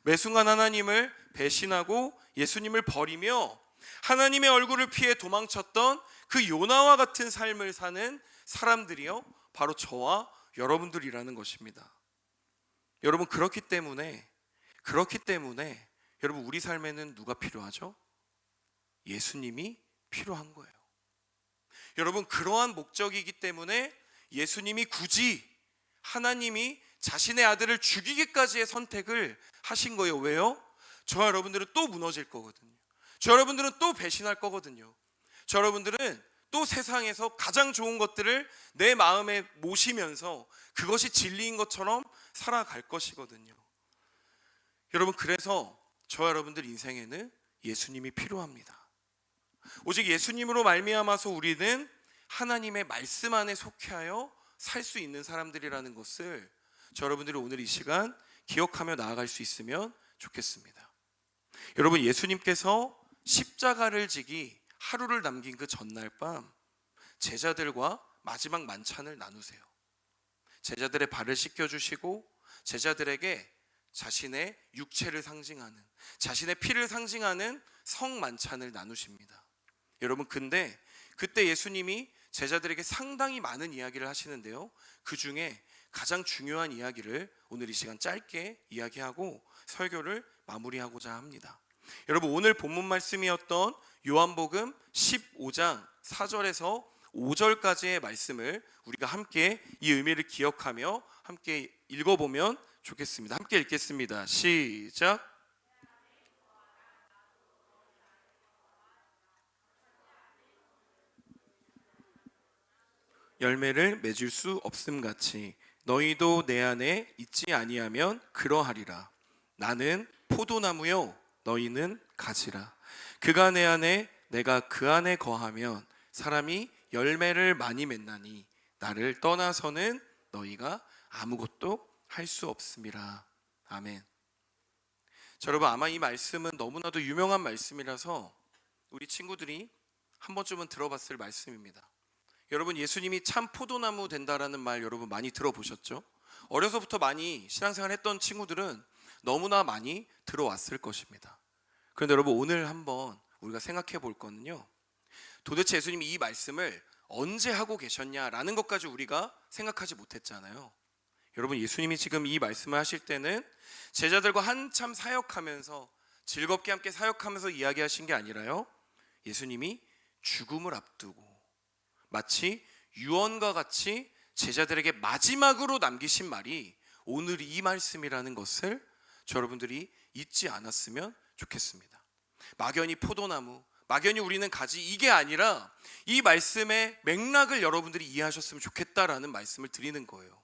매 순간 하나님을 배신하고 예수님을 버리며 하나님의 얼굴을 피해 도망쳤던 그 요나와 같은 삶을 사는 사람들이요, 바로 저와 여러분들이라는 것입니다. 여러분, 그렇기 때문에 여러분 우리 삶에는 누가 필요하죠? 예수님이 필요한 거예요. 여러분, 그러한 목적이기 때문에 예수님이 굳이 하나님이 자신의 아들을 죽이기까지의 선택을 하신 거예요. 왜요? 저와 여러분들은 또 무너질 거거든요. 저 여러분들은 또 배신할 거거든요. 저 여러분들은 또 세상에서 가장 좋은 것들을 내 마음에 모시면서 그것이 진리인 것처럼 살아갈 것이거든요. 여러분, 그래서 저와 여러분들 인생에는 예수님이 필요합니다. 오직 예수님으로 말미암아서 우리는 하나님의 말씀 안에 속해하여 살 수 있는 사람들이라는 것을 저 여러분들이 오늘 이 시간 기억하며 나아갈 수 있으면 좋겠습니다. 여러분, 예수님께서 십자가를 지기 하루를 남긴 그 전날 밤 제자들과 마지막 만찬을 나누세요. 제자들의 발을 씻겨주시고 제자들에게 자신의 육체를 상징하는, 자신의 피를 상징하는 성만찬을 나누십니다. 여러분, 근데 그때 예수님이 제자들에게 상당히 많은 이야기를 하시는데요, 그 중에 가장 중요한 이야기를 오늘 이 시간 짧게 이야기하고 설교를 마무리하고자 합니다. 여러분, 오늘 본문 말씀이었던 요한복음 15장 4절에서 5절까지의 말씀을 우리가 함께 이 의미를 기억하며 함께 읽어보면 좋겠습니다. 함께 읽겠습니다. 시작. 열매를 맺을 수 없음같이 너희도 내 안에 있지 아니하면 그러하리라. 나는 포도나무요 너희는 가지라. 그가 내 안에 내가 그 안에 거하면 사람이 열매를 많이 맺나니 나를 떠나서는 너희가 아무것도 할 수 없음이라. 아멘. 자, 여러분, 아마 이 말씀은 너무나도 유명한 말씀이라서 우리 친구들이 한 번쯤은 들어봤을 말씀입니다. 여러분, 예수님이 참 포도나무 된다라는 말 여러분 많이 들어보셨죠? 어려서부터 많이 신앙생활 했던 친구들은 너무나 많이 들어왔을 것입니다. 그런데 여러분, 오늘 한번 우리가 생각해 볼 거는요, 도대체 예수님이 이 말씀을 언제 하고 계셨냐라는 것까지 우리가 생각하지 못했잖아요. 여러분, 예수님이 지금 이 말씀을 하실 때는 제자들과 한참 사역하면서 즐겁게 함께 사역하면서 이야기하신 게 아니라요, 예수님이 죽음을 앞두고 마치 유언과 같이 제자들에게 마지막으로 남기신 말이 오늘 이 말씀이라는 것을 여러분들이 잊지 않았으면 좋겠습니다. 막연히 포도나무, 막연히 우리는 가지, 이게 아니라 이 말씀의 맥락을 여러분들이 이해하셨으면 좋겠다라는 말씀을 드리는 거예요.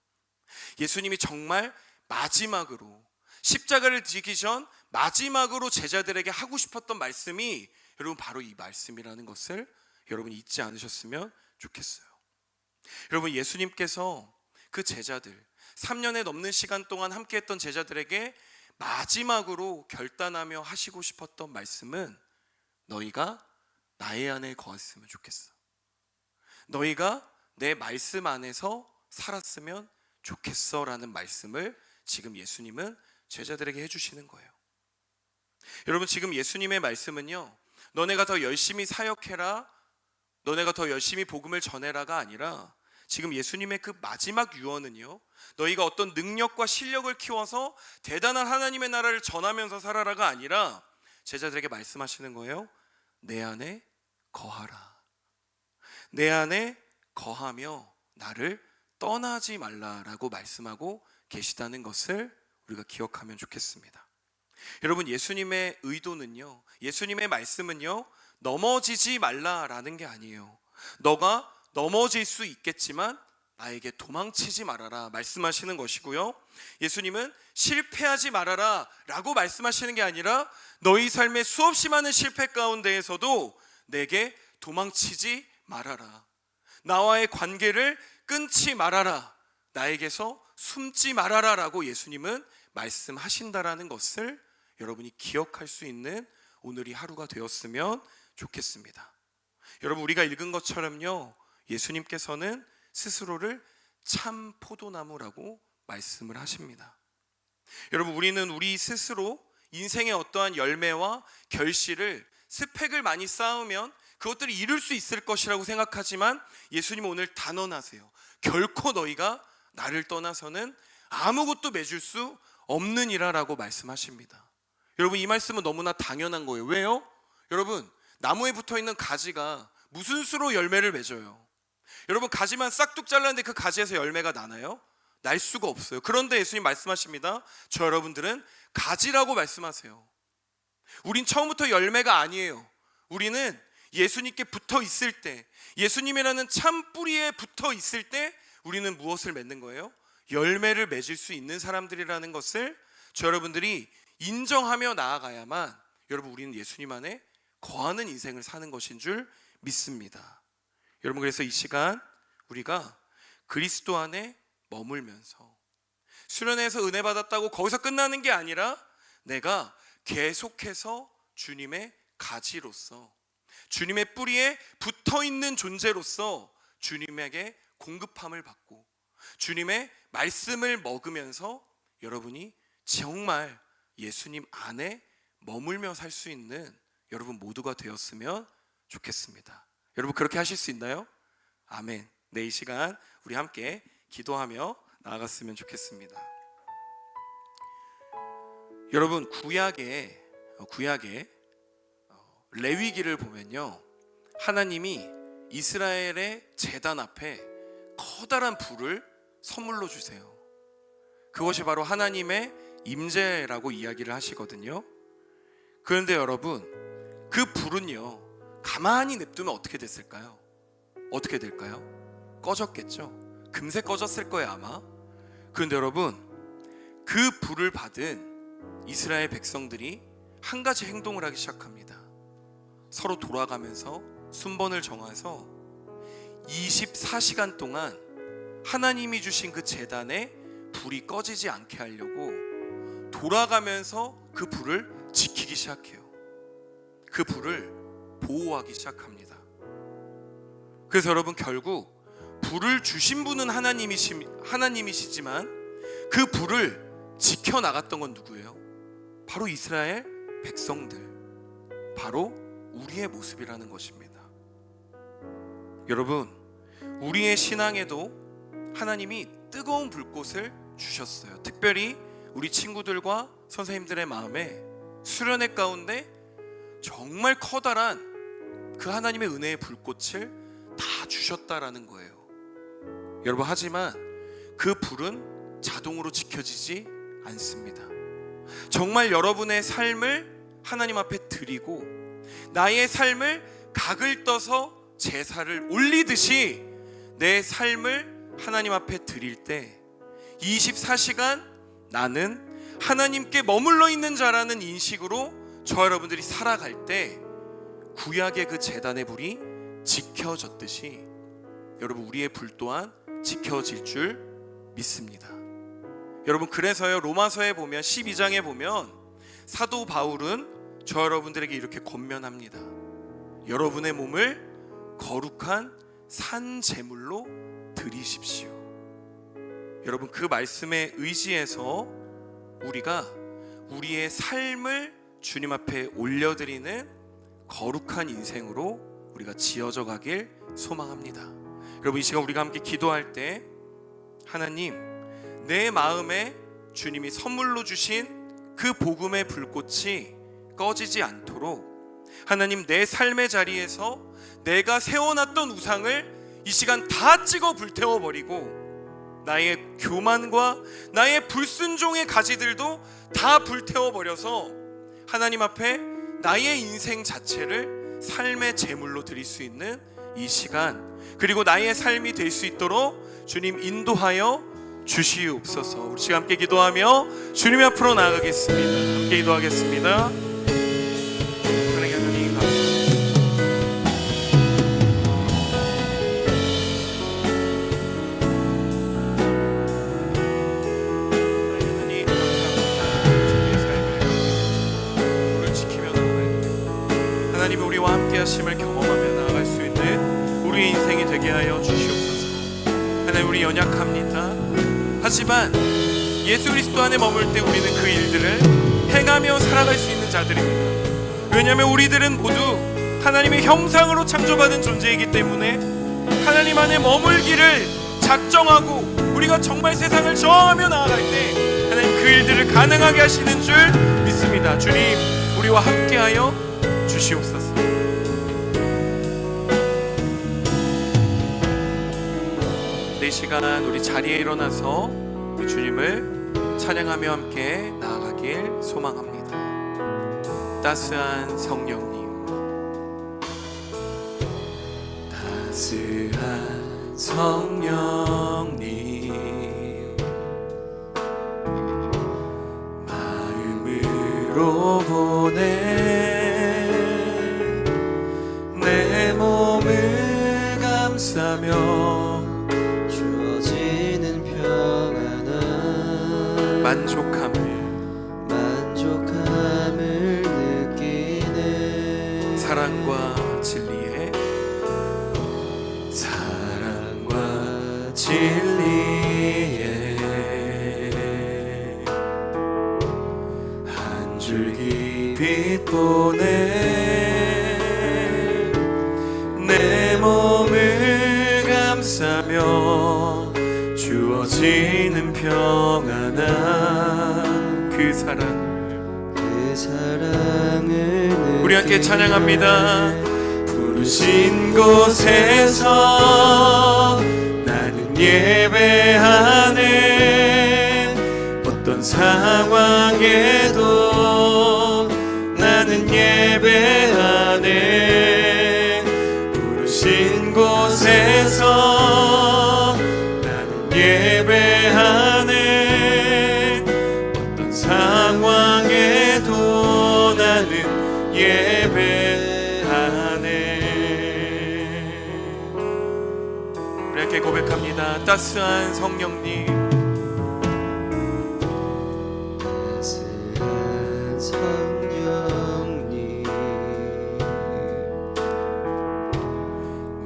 예수님이 정말 마지막으로 십자가를 지기 전 마지막으로 제자들에게 하고 싶었던 말씀이 여러분 바로 이 말씀이라는 것을 여러분 잊지 않으셨으면 좋겠어요. 여러분, 예수님께서 그 제자들 3년에 넘는 시간 동안 함께했던 제자들에게 마지막으로 결단하며 하시고 싶었던 말씀은 너희가 나의 안에 거했으면 좋겠어. 너희가 내 말씀 안에서 살았으면 좋겠어 라는 말씀을 지금 예수님은 제자들에게 해주시는 거예요. 여러분, 지금 예수님의 말씀은요, 너네가 더 열심히 사역해라, 너네가 더 열심히 복음을 전해라가 아니라 지금 예수님의 그 마지막 유언은요, 너희가 어떤 능력과 실력을 키워서 대단한 하나님의 나라를 전하면서 살아라가 아니라 제자들에게 말씀하시는 거예요. 내 안에 거하라. 내 안에 거하며 나를 떠나지 말라라고 말씀하고 계시다는 것을 우리가 기억하면 좋겠습니다. 여러분, 예수님의 의도는요, 예수님의 말씀은요, 넘어지지 말라라는 게 아니에요. 너가 넘어질 수 있겠지만 나에게 도망치지 말아라 말씀하시는 것이고요, 예수님은 실패하지 말아라 라고 말씀하시는 게 아니라 너희 삶의 수없이 많은 실패 가운데에서도 내게 도망치지 말아라, 나와의 관계를 끊지 말아라, 나에게서 숨지 말아라 라고 예수님은 말씀하신다라는 것을 여러분이 기억할 수 있는 오늘이 하루가 되었으면 좋겠습니다. 여러분, 우리가 읽은 것처럼요, 예수님께서는 스스로를 참 포도나무라고 말씀을 하십니다. 여러분, 우리는 우리 스스로 인생의 어떠한 열매와 결실을 스펙을 많이 쌓으면 그것들을 이룰 수 있을 것이라고 생각하지만 예수님은 오늘 단언하세요. 결코 너희가 나를 떠나서는 아무것도 맺을 수 없느니라라고 말씀하십니다. 여러분, 이 말씀은 너무나 당연한 거예요. 왜요? 여러분, 나무에 붙어있는 가지가 무슨 수로 열매를 맺어요? 여러분, 가지만 싹둑 잘랐는데 그 가지에서 열매가 나나요? 날 수가 없어요. 그런데 예수님 말씀하십니다. 저 여러분들은 가지라고 말씀하세요. 우린 처음부터 열매가 아니에요. 우리는 예수님께 붙어 있을 때, 예수님이라는 참 뿌리에 붙어 있을 때 우리는 무엇을 맺는 거예요? 열매를 맺을 수 있는 사람들이라는 것을 저 여러분들이 인정하며 나아가야만 여러분, 우리는 예수님 안에 거하는 인생을 사는 것인 줄 믿습니다. 여러분, 그래서 이 시간 우리가 그리스도 안에 머물면서 수련회에서 은혜 받았다고 거기서 끝나는 게 아니라 내가 계속해서 주님의 가지로서, 주님의 뿌리에 붙어있는 존재로서 주님에게 공급함을 받고 주님의 말씀을 먹으면서 여러분이 정말 예수님 안에 머물며 살 수 있는 여러분 모두가 되었으면 좋겠습니다. 여러분, 그렇게 하실 수 있나요? 아멘. 네, 이 시간 우리 함께 기도하며 나아갔으면 좋겠습니다. 여러분, 구약의 레위기를 보면요, 하나님이 이스라엘의 제단 앞에 커다란 불을 선물로 주세요. 그것이 바로 하나님의 임재라고 이야기를 하시거든요. 그런데 여러분, 그 불은요, 가만히 냅두면 어떻게 됐을까요? 어떻게 될까요? 꺼졌겠죠. 금세 꺼졌을 거예요, 아마. 그런데 여러분, 그 불을 받은 이스라엘 백성들이 한 가지 행동을 하기 시작합니다. 서로 돌아가면서 순번을 정해서 24시간 동안 하나님이 주신 그 제단에 불이 꺼지지 않게 하려고 돌아가면서 그 불을 지키기 시작해요. 그 불을 보호하기 시작합니다. 그래서 여러분, 결국 불을 주신 분은 하나님이시지만 그 불을 지켜나갔던 건 누구예요? 바로 이스라엘 백성들, 바로 우리의 모습이라는 것입니다. 여러분, 우리의 신앙에도 하나님이 뜨거운 불꽃을 주셨어요. 특별히 우리 친구들과 선생님들의 마음에 수련회 가운데 정말 커다란 그 하나님의 은혜의 불꽃을 다 주셨다라는 거예요. 여러분, 하지만 그 불은 자동으로 지켜지지 않습니다. 정말 여러분의 삶을 하나님 앞에 드리고 나의 삶을 각을 떠서 제사를 올리듯이 내 삶을 하나님 앞에 드릴 때 24시간 나는 하나님께 머물러 있는 자라는 인식으로 저 여러분들이 살아갈 때 구약의 그 제단의 불이 지켜졌듯이 여러분, 우리의 불 또한 지켜질 줄 믿습니다. 여러분, 그래서요, 로마서에 보면 12장에 보면 사도 바울은 저 여러분들에게 이렇게 권면합니다. 여러분의 몸을 거룩한 산 제물로 드리십시오. 여러분, 그 말씀에 의지해서 우리가 우리의 삶을 주님 앞에 올려드리는 거룩한 인생으로 우리가 지어져 가길 소망합니다. 여러분, 이 시간 우리가 함께 기도할 때 하나님, 내 마음에 주님이 선물로 주신 그 복음의 불꽃이 꺼지지 않도록 하나님, 내 삶의 자리에서 내가 세워놨던 우상을 이 시간 다 찍어 불태워버리고 나의 교만과 나의 불순종의 가지들도 다 불태워버려서 하나님 앞에 나의 인생 자체를 삶의 제물로 드릴 수 있는 이 시간, 그리고 나의 삶이 될 수 있도록 주님 인도하여 주시옵소서. 우리 시간 함께 기도하며 주님 앞으로 나아가겠습니다. 함께 기도하겠습니다. 하나님, 하나님이 우리와 함께 하심을 경험하며 나아갈 수 있는 우리의 인생이 되게 하여 주시옵소서. 하나님, 우리 연약합니다. 하지만 예수 그리스도 안에 머물 때 우리는 그 일들을 행하며 살아갈 수 있는 자들입니다. 왜냐하면 우리들은 모두 하나님의 형상으로 창조받은 존재이기 때문에 하나님 안에 머물기를 작정하고 우리가 정말 세상을 저항하며 나아갈 때 하나님 그 일들을 가능하게 하시는 줄 믿습니다. 주님, 우리와 함께하여 주시옵소서. 이 시간 우리 자리에 일어나서 우리 주님을 찬양하며 함께 나아가길 소망합니다. 따스한 성령님, 따스한 성령님, 마음으로 보내 내 몸을 감싸며 만족함을 느끼는 사랑과 진리에 한 줄기 빛 보내 내 몸을 감싸며 주어지는 평안한 그 사랑을 우리 함께 찬양합니다. 부르신 곳에서 나는 예배하네. 어떤 상황에도 나는 예배하네. 부르신 곳에서 예배하네. 어떤 상황에도 나는 할렐루야. 따스한 성령님, 따스한 성령님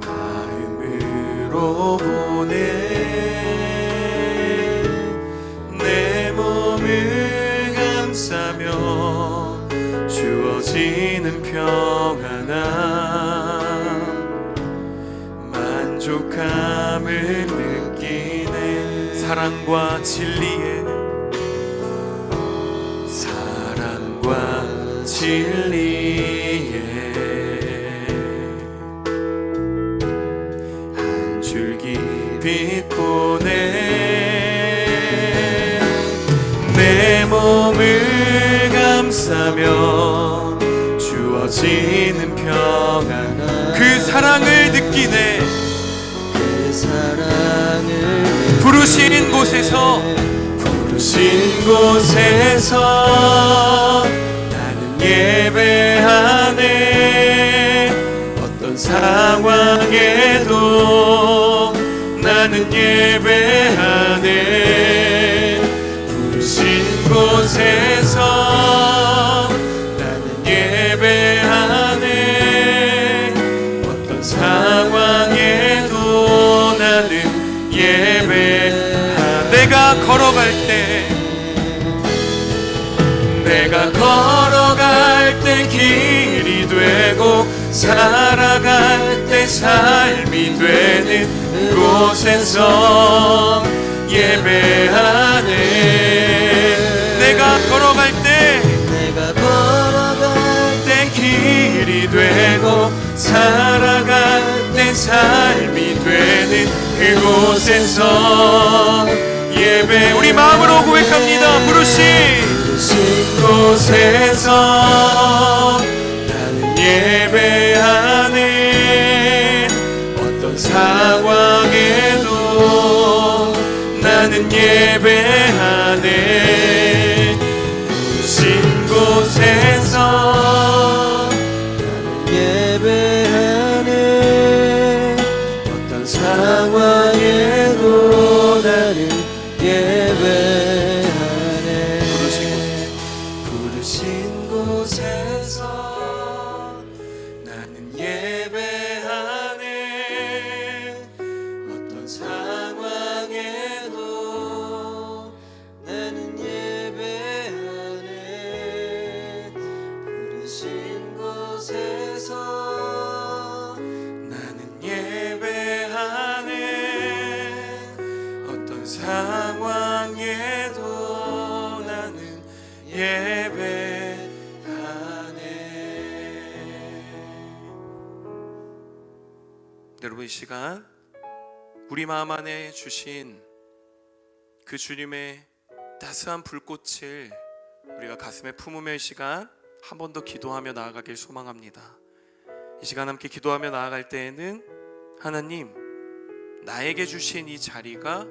마음으로 보내 내 몸을 감싸며 주어지는 평안함 만족함을 느끼네. 사랑과 진리에 진리에 한 줄기 빛 보내 내 몸을 감싸며 주어지는 평안 그 사랑을 느끼네. 그 사랑을 부르신 곳에서 예배하네. 어떤 상황에도 나는 예배하네. 부르신 곳에서 나는 예배하네. 어떤 상황에도 나는 예배하네. 내가 걸어갈 때 길이 되고 살아갈 때 삶이 되는 곳에서 예배하네. 내가 걸어갈 때 길이 되고 살아갈 때 삶이 되는 그곳에서 예배. 우리 마음으로 고백합니다. 부르신 곳에서 나는 예배하네. 어떤 상황에도 나는 예배하네. 부르신 곳에서 나는 예배하네. 어떤 상황에도 나는 예배하네. 부르신 곳에서 나는 예배하네. 어떤 상황에도 나는 예배하네. 부르신 곳에서 나는 예배하네. 어떤 상황에도 나는 예배하네. 여러분, 이 시간 우리 마음 안에 주신 그 주님의 따스한 불꽃을 우리가 가슴에 품으며 이 시간 한 번 더 기도하며 나아가길 소망합니다. 이 시간 함께 기도하며 나아갈 때에는 하나님, 나에게 주신 이 자리가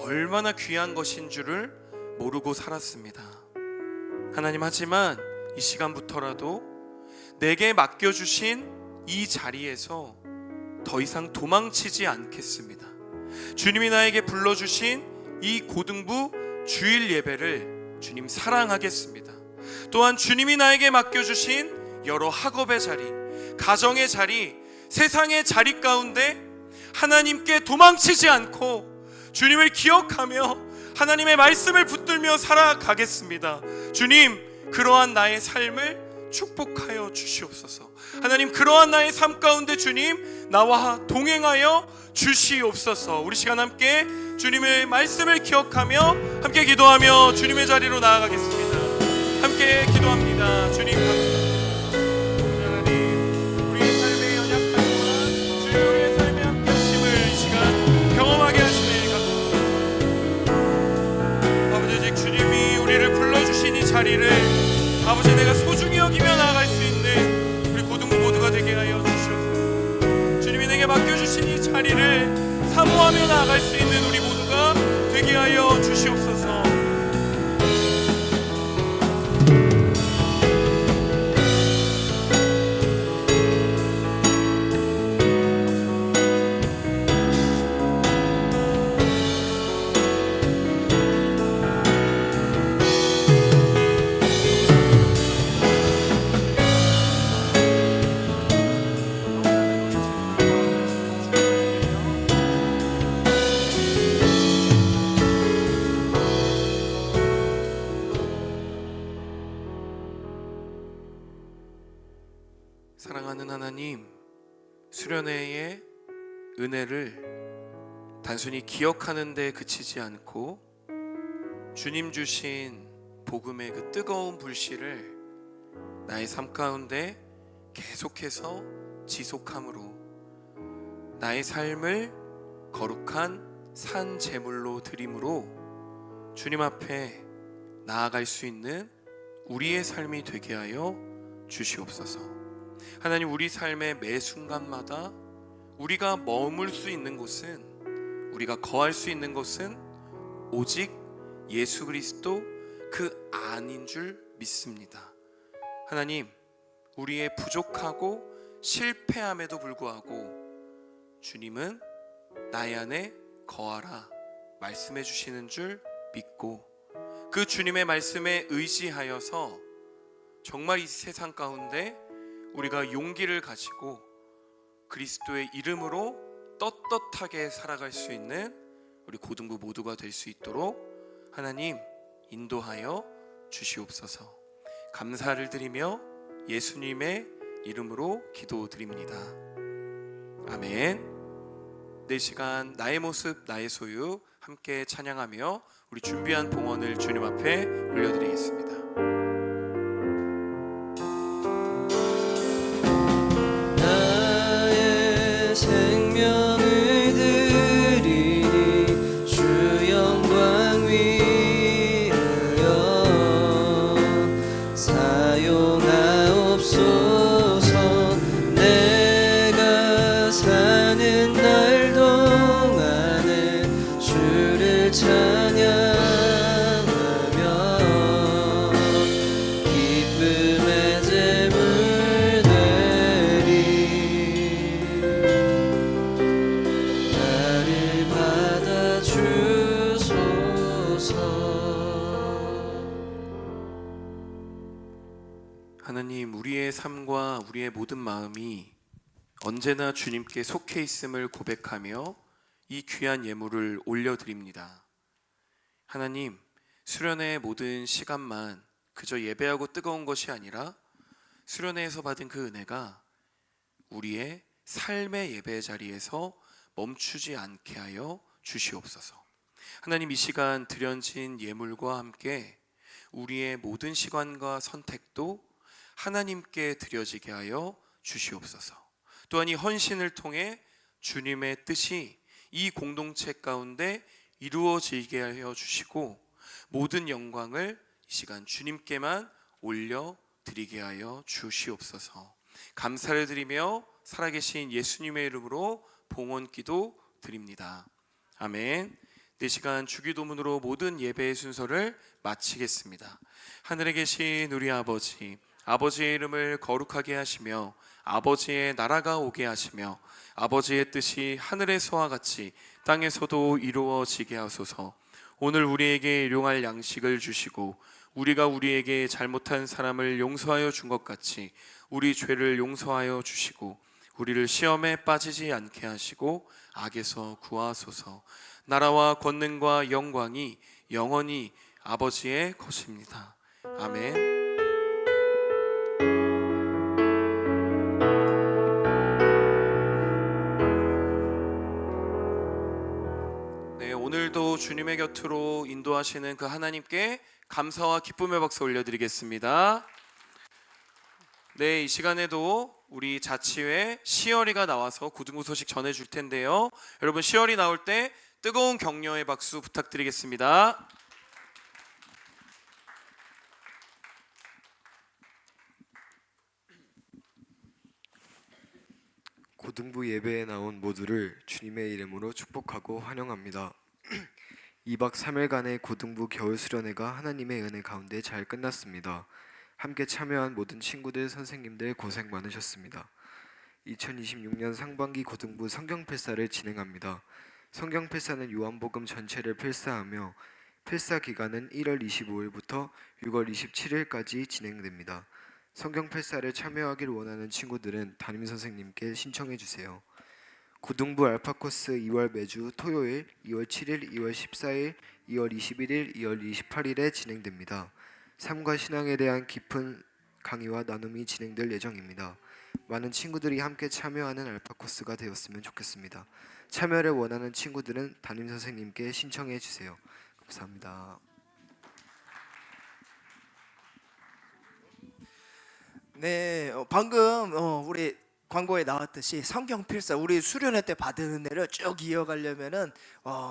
얼마나 귀한 것인 줄을 모르고 살았습니다. 하나님, 하지만 이 시간부터라도 내게 맡겨주신 이 자리에서 더 이상 도망치지 않겠습니다. 주님이 나에게 불러주신 이 고등부 주일 예배를 주님 사랑하겠습니다. 또한 주님이 나에게 맡겨주신 여러 학업의 자리, 가정의 자리, 세상의 자리 가운데 하나님께 도망치지 않고 주님을 기억하며 하나님의 말씀을 붙들며 살아가겠습니다. 주님, 그러한 나의 삶을 축복하여 주시옵소서. 하나님, 그러한 나의 삶 가운데 주님 나와 동행하여 주시옵소서. 우리 시간 함께 주님의 말씀을 기억하며 함께 기도하며 주님의 자리로 나아가겠습니다. 함께 기도합니다. 주님 감사합니다. 하나님, 우리의 삶의 연약함과 주님 우리의 삶의 함께 하심을 이 시간 경험하게 하시네 감사합니다. 아버지, 즉 주님이 우리를 불러주신 이 자리를 아버지 내가 소중히 여기며 나아갈 수 있는 우리 고등부 모두가 되게 하여 주시옵소서. 주님이 내게 맡겨주신 이 자리를 사모하며 나아갈 수 있는 우리 모두가 되게 하여 주시옵소서. 사랑하는 하나님, 수련회의 은혜를 단순히 기억하는 데 그치지 않고 주님 주신 복음의 그 뜨거운 불씨를 나의 삶 가운데 계속해서 지속함으로 나의 삶을 거룩한 산 제물로 드림으로 주님 앞에 나아갈 수 있는 우리의 삶이 되게 하여 주시옵소서. 하나님, 우리 삶의 매 순간마다 우리가 머물 수 있는 곳은, 우리가 거할 수 있는 곳은 오직 예수 그리스도 그 안인 줄 믿습니다. 하나님, 우리의 부족하고 실패함에도 불구하고 주님은 나의 안에 거하라 말씀해 주시는 줄 믿고 그 주님의 말씀에 의지하여서 정말 이 세상 가운데 우리가 용기를 가지고 그리스도의 이름으로 떳떳하게 살아갈 수 있는 우리 고등부 모두가 될 수 있도록 하나님 인도하여 주시옵소서. 감사를 드리며 예수님의 이름으로 기도드립니다. 아멘. 내 시간 나의 모습 나의 소유 함께 찬양하며 우리 준비한 봉헌을 주님 앞에 올려드리겠습니다. 나의 생명을 드리니 주 영광 위하여 사용하옵소서. 내가 사는 날 동안에 주를 찬양하며 기쁨의 제물 되리. 나를 받아 주소서. 하나님, 우리의 삶과 우리의 모든 마음이 언제나 주님께 속해 있음을 고백하며 이 귀한 예물을 올려드립니다. 하나님, 수련회의 모든 시간만 그저 예배하고 뜨거운 것이 아니라 수련회에서 받은 그 은혜가 우리의 삶의 예배 자리에서 멈추지 않게 하여 주시옵소서. 하나님, 이 시간 드려진 예물과 함께 우리의 모든 시간과 선택도 하나님께 드려지게 하여 주시옵소서. 또한 이 헌신을 통해 주님의 뜻이 이 공동체 가운데 이루어지게 하여 주시고 모든 영광을 이 시간 주님께만 올려드리게 하여 주시옵소서. 감사를 드리며 살아계신 예수님의 이름으로 봉헌기도 드립니다. 아멘. 이 시간 주기도문으로 모든 예배의 순서를 마치겠습니다. 하늘에 계신 우리 아버지, 아버지의 이름을 거룩하게 하시며 아버지의 나라가 오게 하시며 아버지의 뜻이 하늘에서와 같이 땅에서도 이루어지게 하소서. 오늘 우리에게 일용할 양식을 주시고 우리가 우리에게 잘못한 사람을 용서하여 준 것 같이 우리 죄를 용서하여 주시고 우리를 시험에 빠지지 않게 하시고 악에서 구하소서. 나라와 권능과 영광이 영원히 아버지의 것입니다. 아멘. 오늘도 주님의 곁으로 인도하시는 그 하나님께 감사와 기쁨의 박수 올려드리겠습니다. 네, 이 시간에도 우리 자치회 시열이가 나와서 고등부 소식 전해줄 텐데요. 여러분, 시열이 나올 때 뜨거운 격려의 박수 부탁드리겠습니다. 고등부 예배에 나온 모두를 주님의 이름으로 축복하고 환영합니다. 2박 3일간의 고등부 겨울 수련회가 하나님의 은혜 가운데 잘 끝났습니다. 함께 참여한 모든 친구들, 선생님들 고생 많으셨습니다. 2026년 상반기 고등부 성경 필사를 진행합니다. 성경 필사는 요한복음 전체를 필사하며 필사 기간은 1월 25일부터 6월 27일까지 진행됩니다. 성경 필사를 참여하기를 원하는 친구들은 담임 선생님께 신청해 주세요. 고등부 알파 코스 2월 매주 토요일 2월 7일, 2월 14일, 2월 21일, 2월 28일에 진행됩니다. 삶과 신앙에 대한 깊은 강의와 나눔이 진행될 예정입니다. 많은 친구들이 함께 참여하는 알파 코스가 되었으면 좋겠습니다. 참여를 원하는 친구들은 담임 선생님께 신청해 주세요. 감사합니다. 네, 방금 우리 광고에 나왔듯이 성경 필사 우리 수련회 때 받은 은혜를 쭉 이어가려면은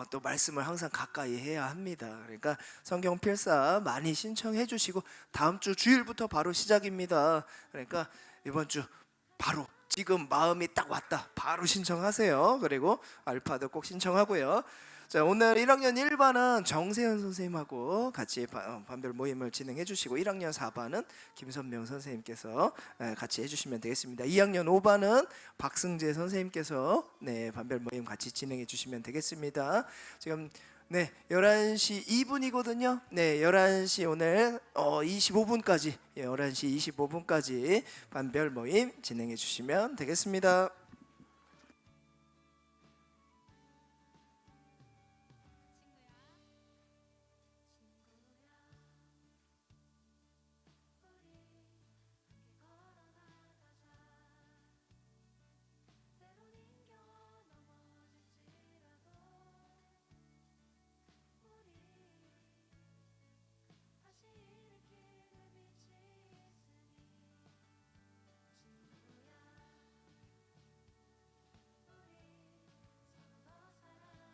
또 말씀을 항상 가까이 해야 합니다. 그러니까 성경 필사 많이 신청해 주시고 다음 주 주일부터 바로 시작입니다. 그러니까 이번 주 바로 지금 마음이 딱 왔다 바로 신청하세요. 그리고 알파도 꼭 신청하고요. 자, 오늘 1학년 1반은 정세현 선생님하고 같이 반별 모임을 진행해 주시고 1학년 4반은 김선명 선생님께서 같이 해주시면 되겠습니다. 2학년 5반은 박승재 선생님께서 반별 모임 같이 진행해 주시면 되겠습니다. 지금 11시 2분이거든요. 11시 오늘 25분까지 11시 25분까지 반별 모임 진행해 주시면 되겠습니다.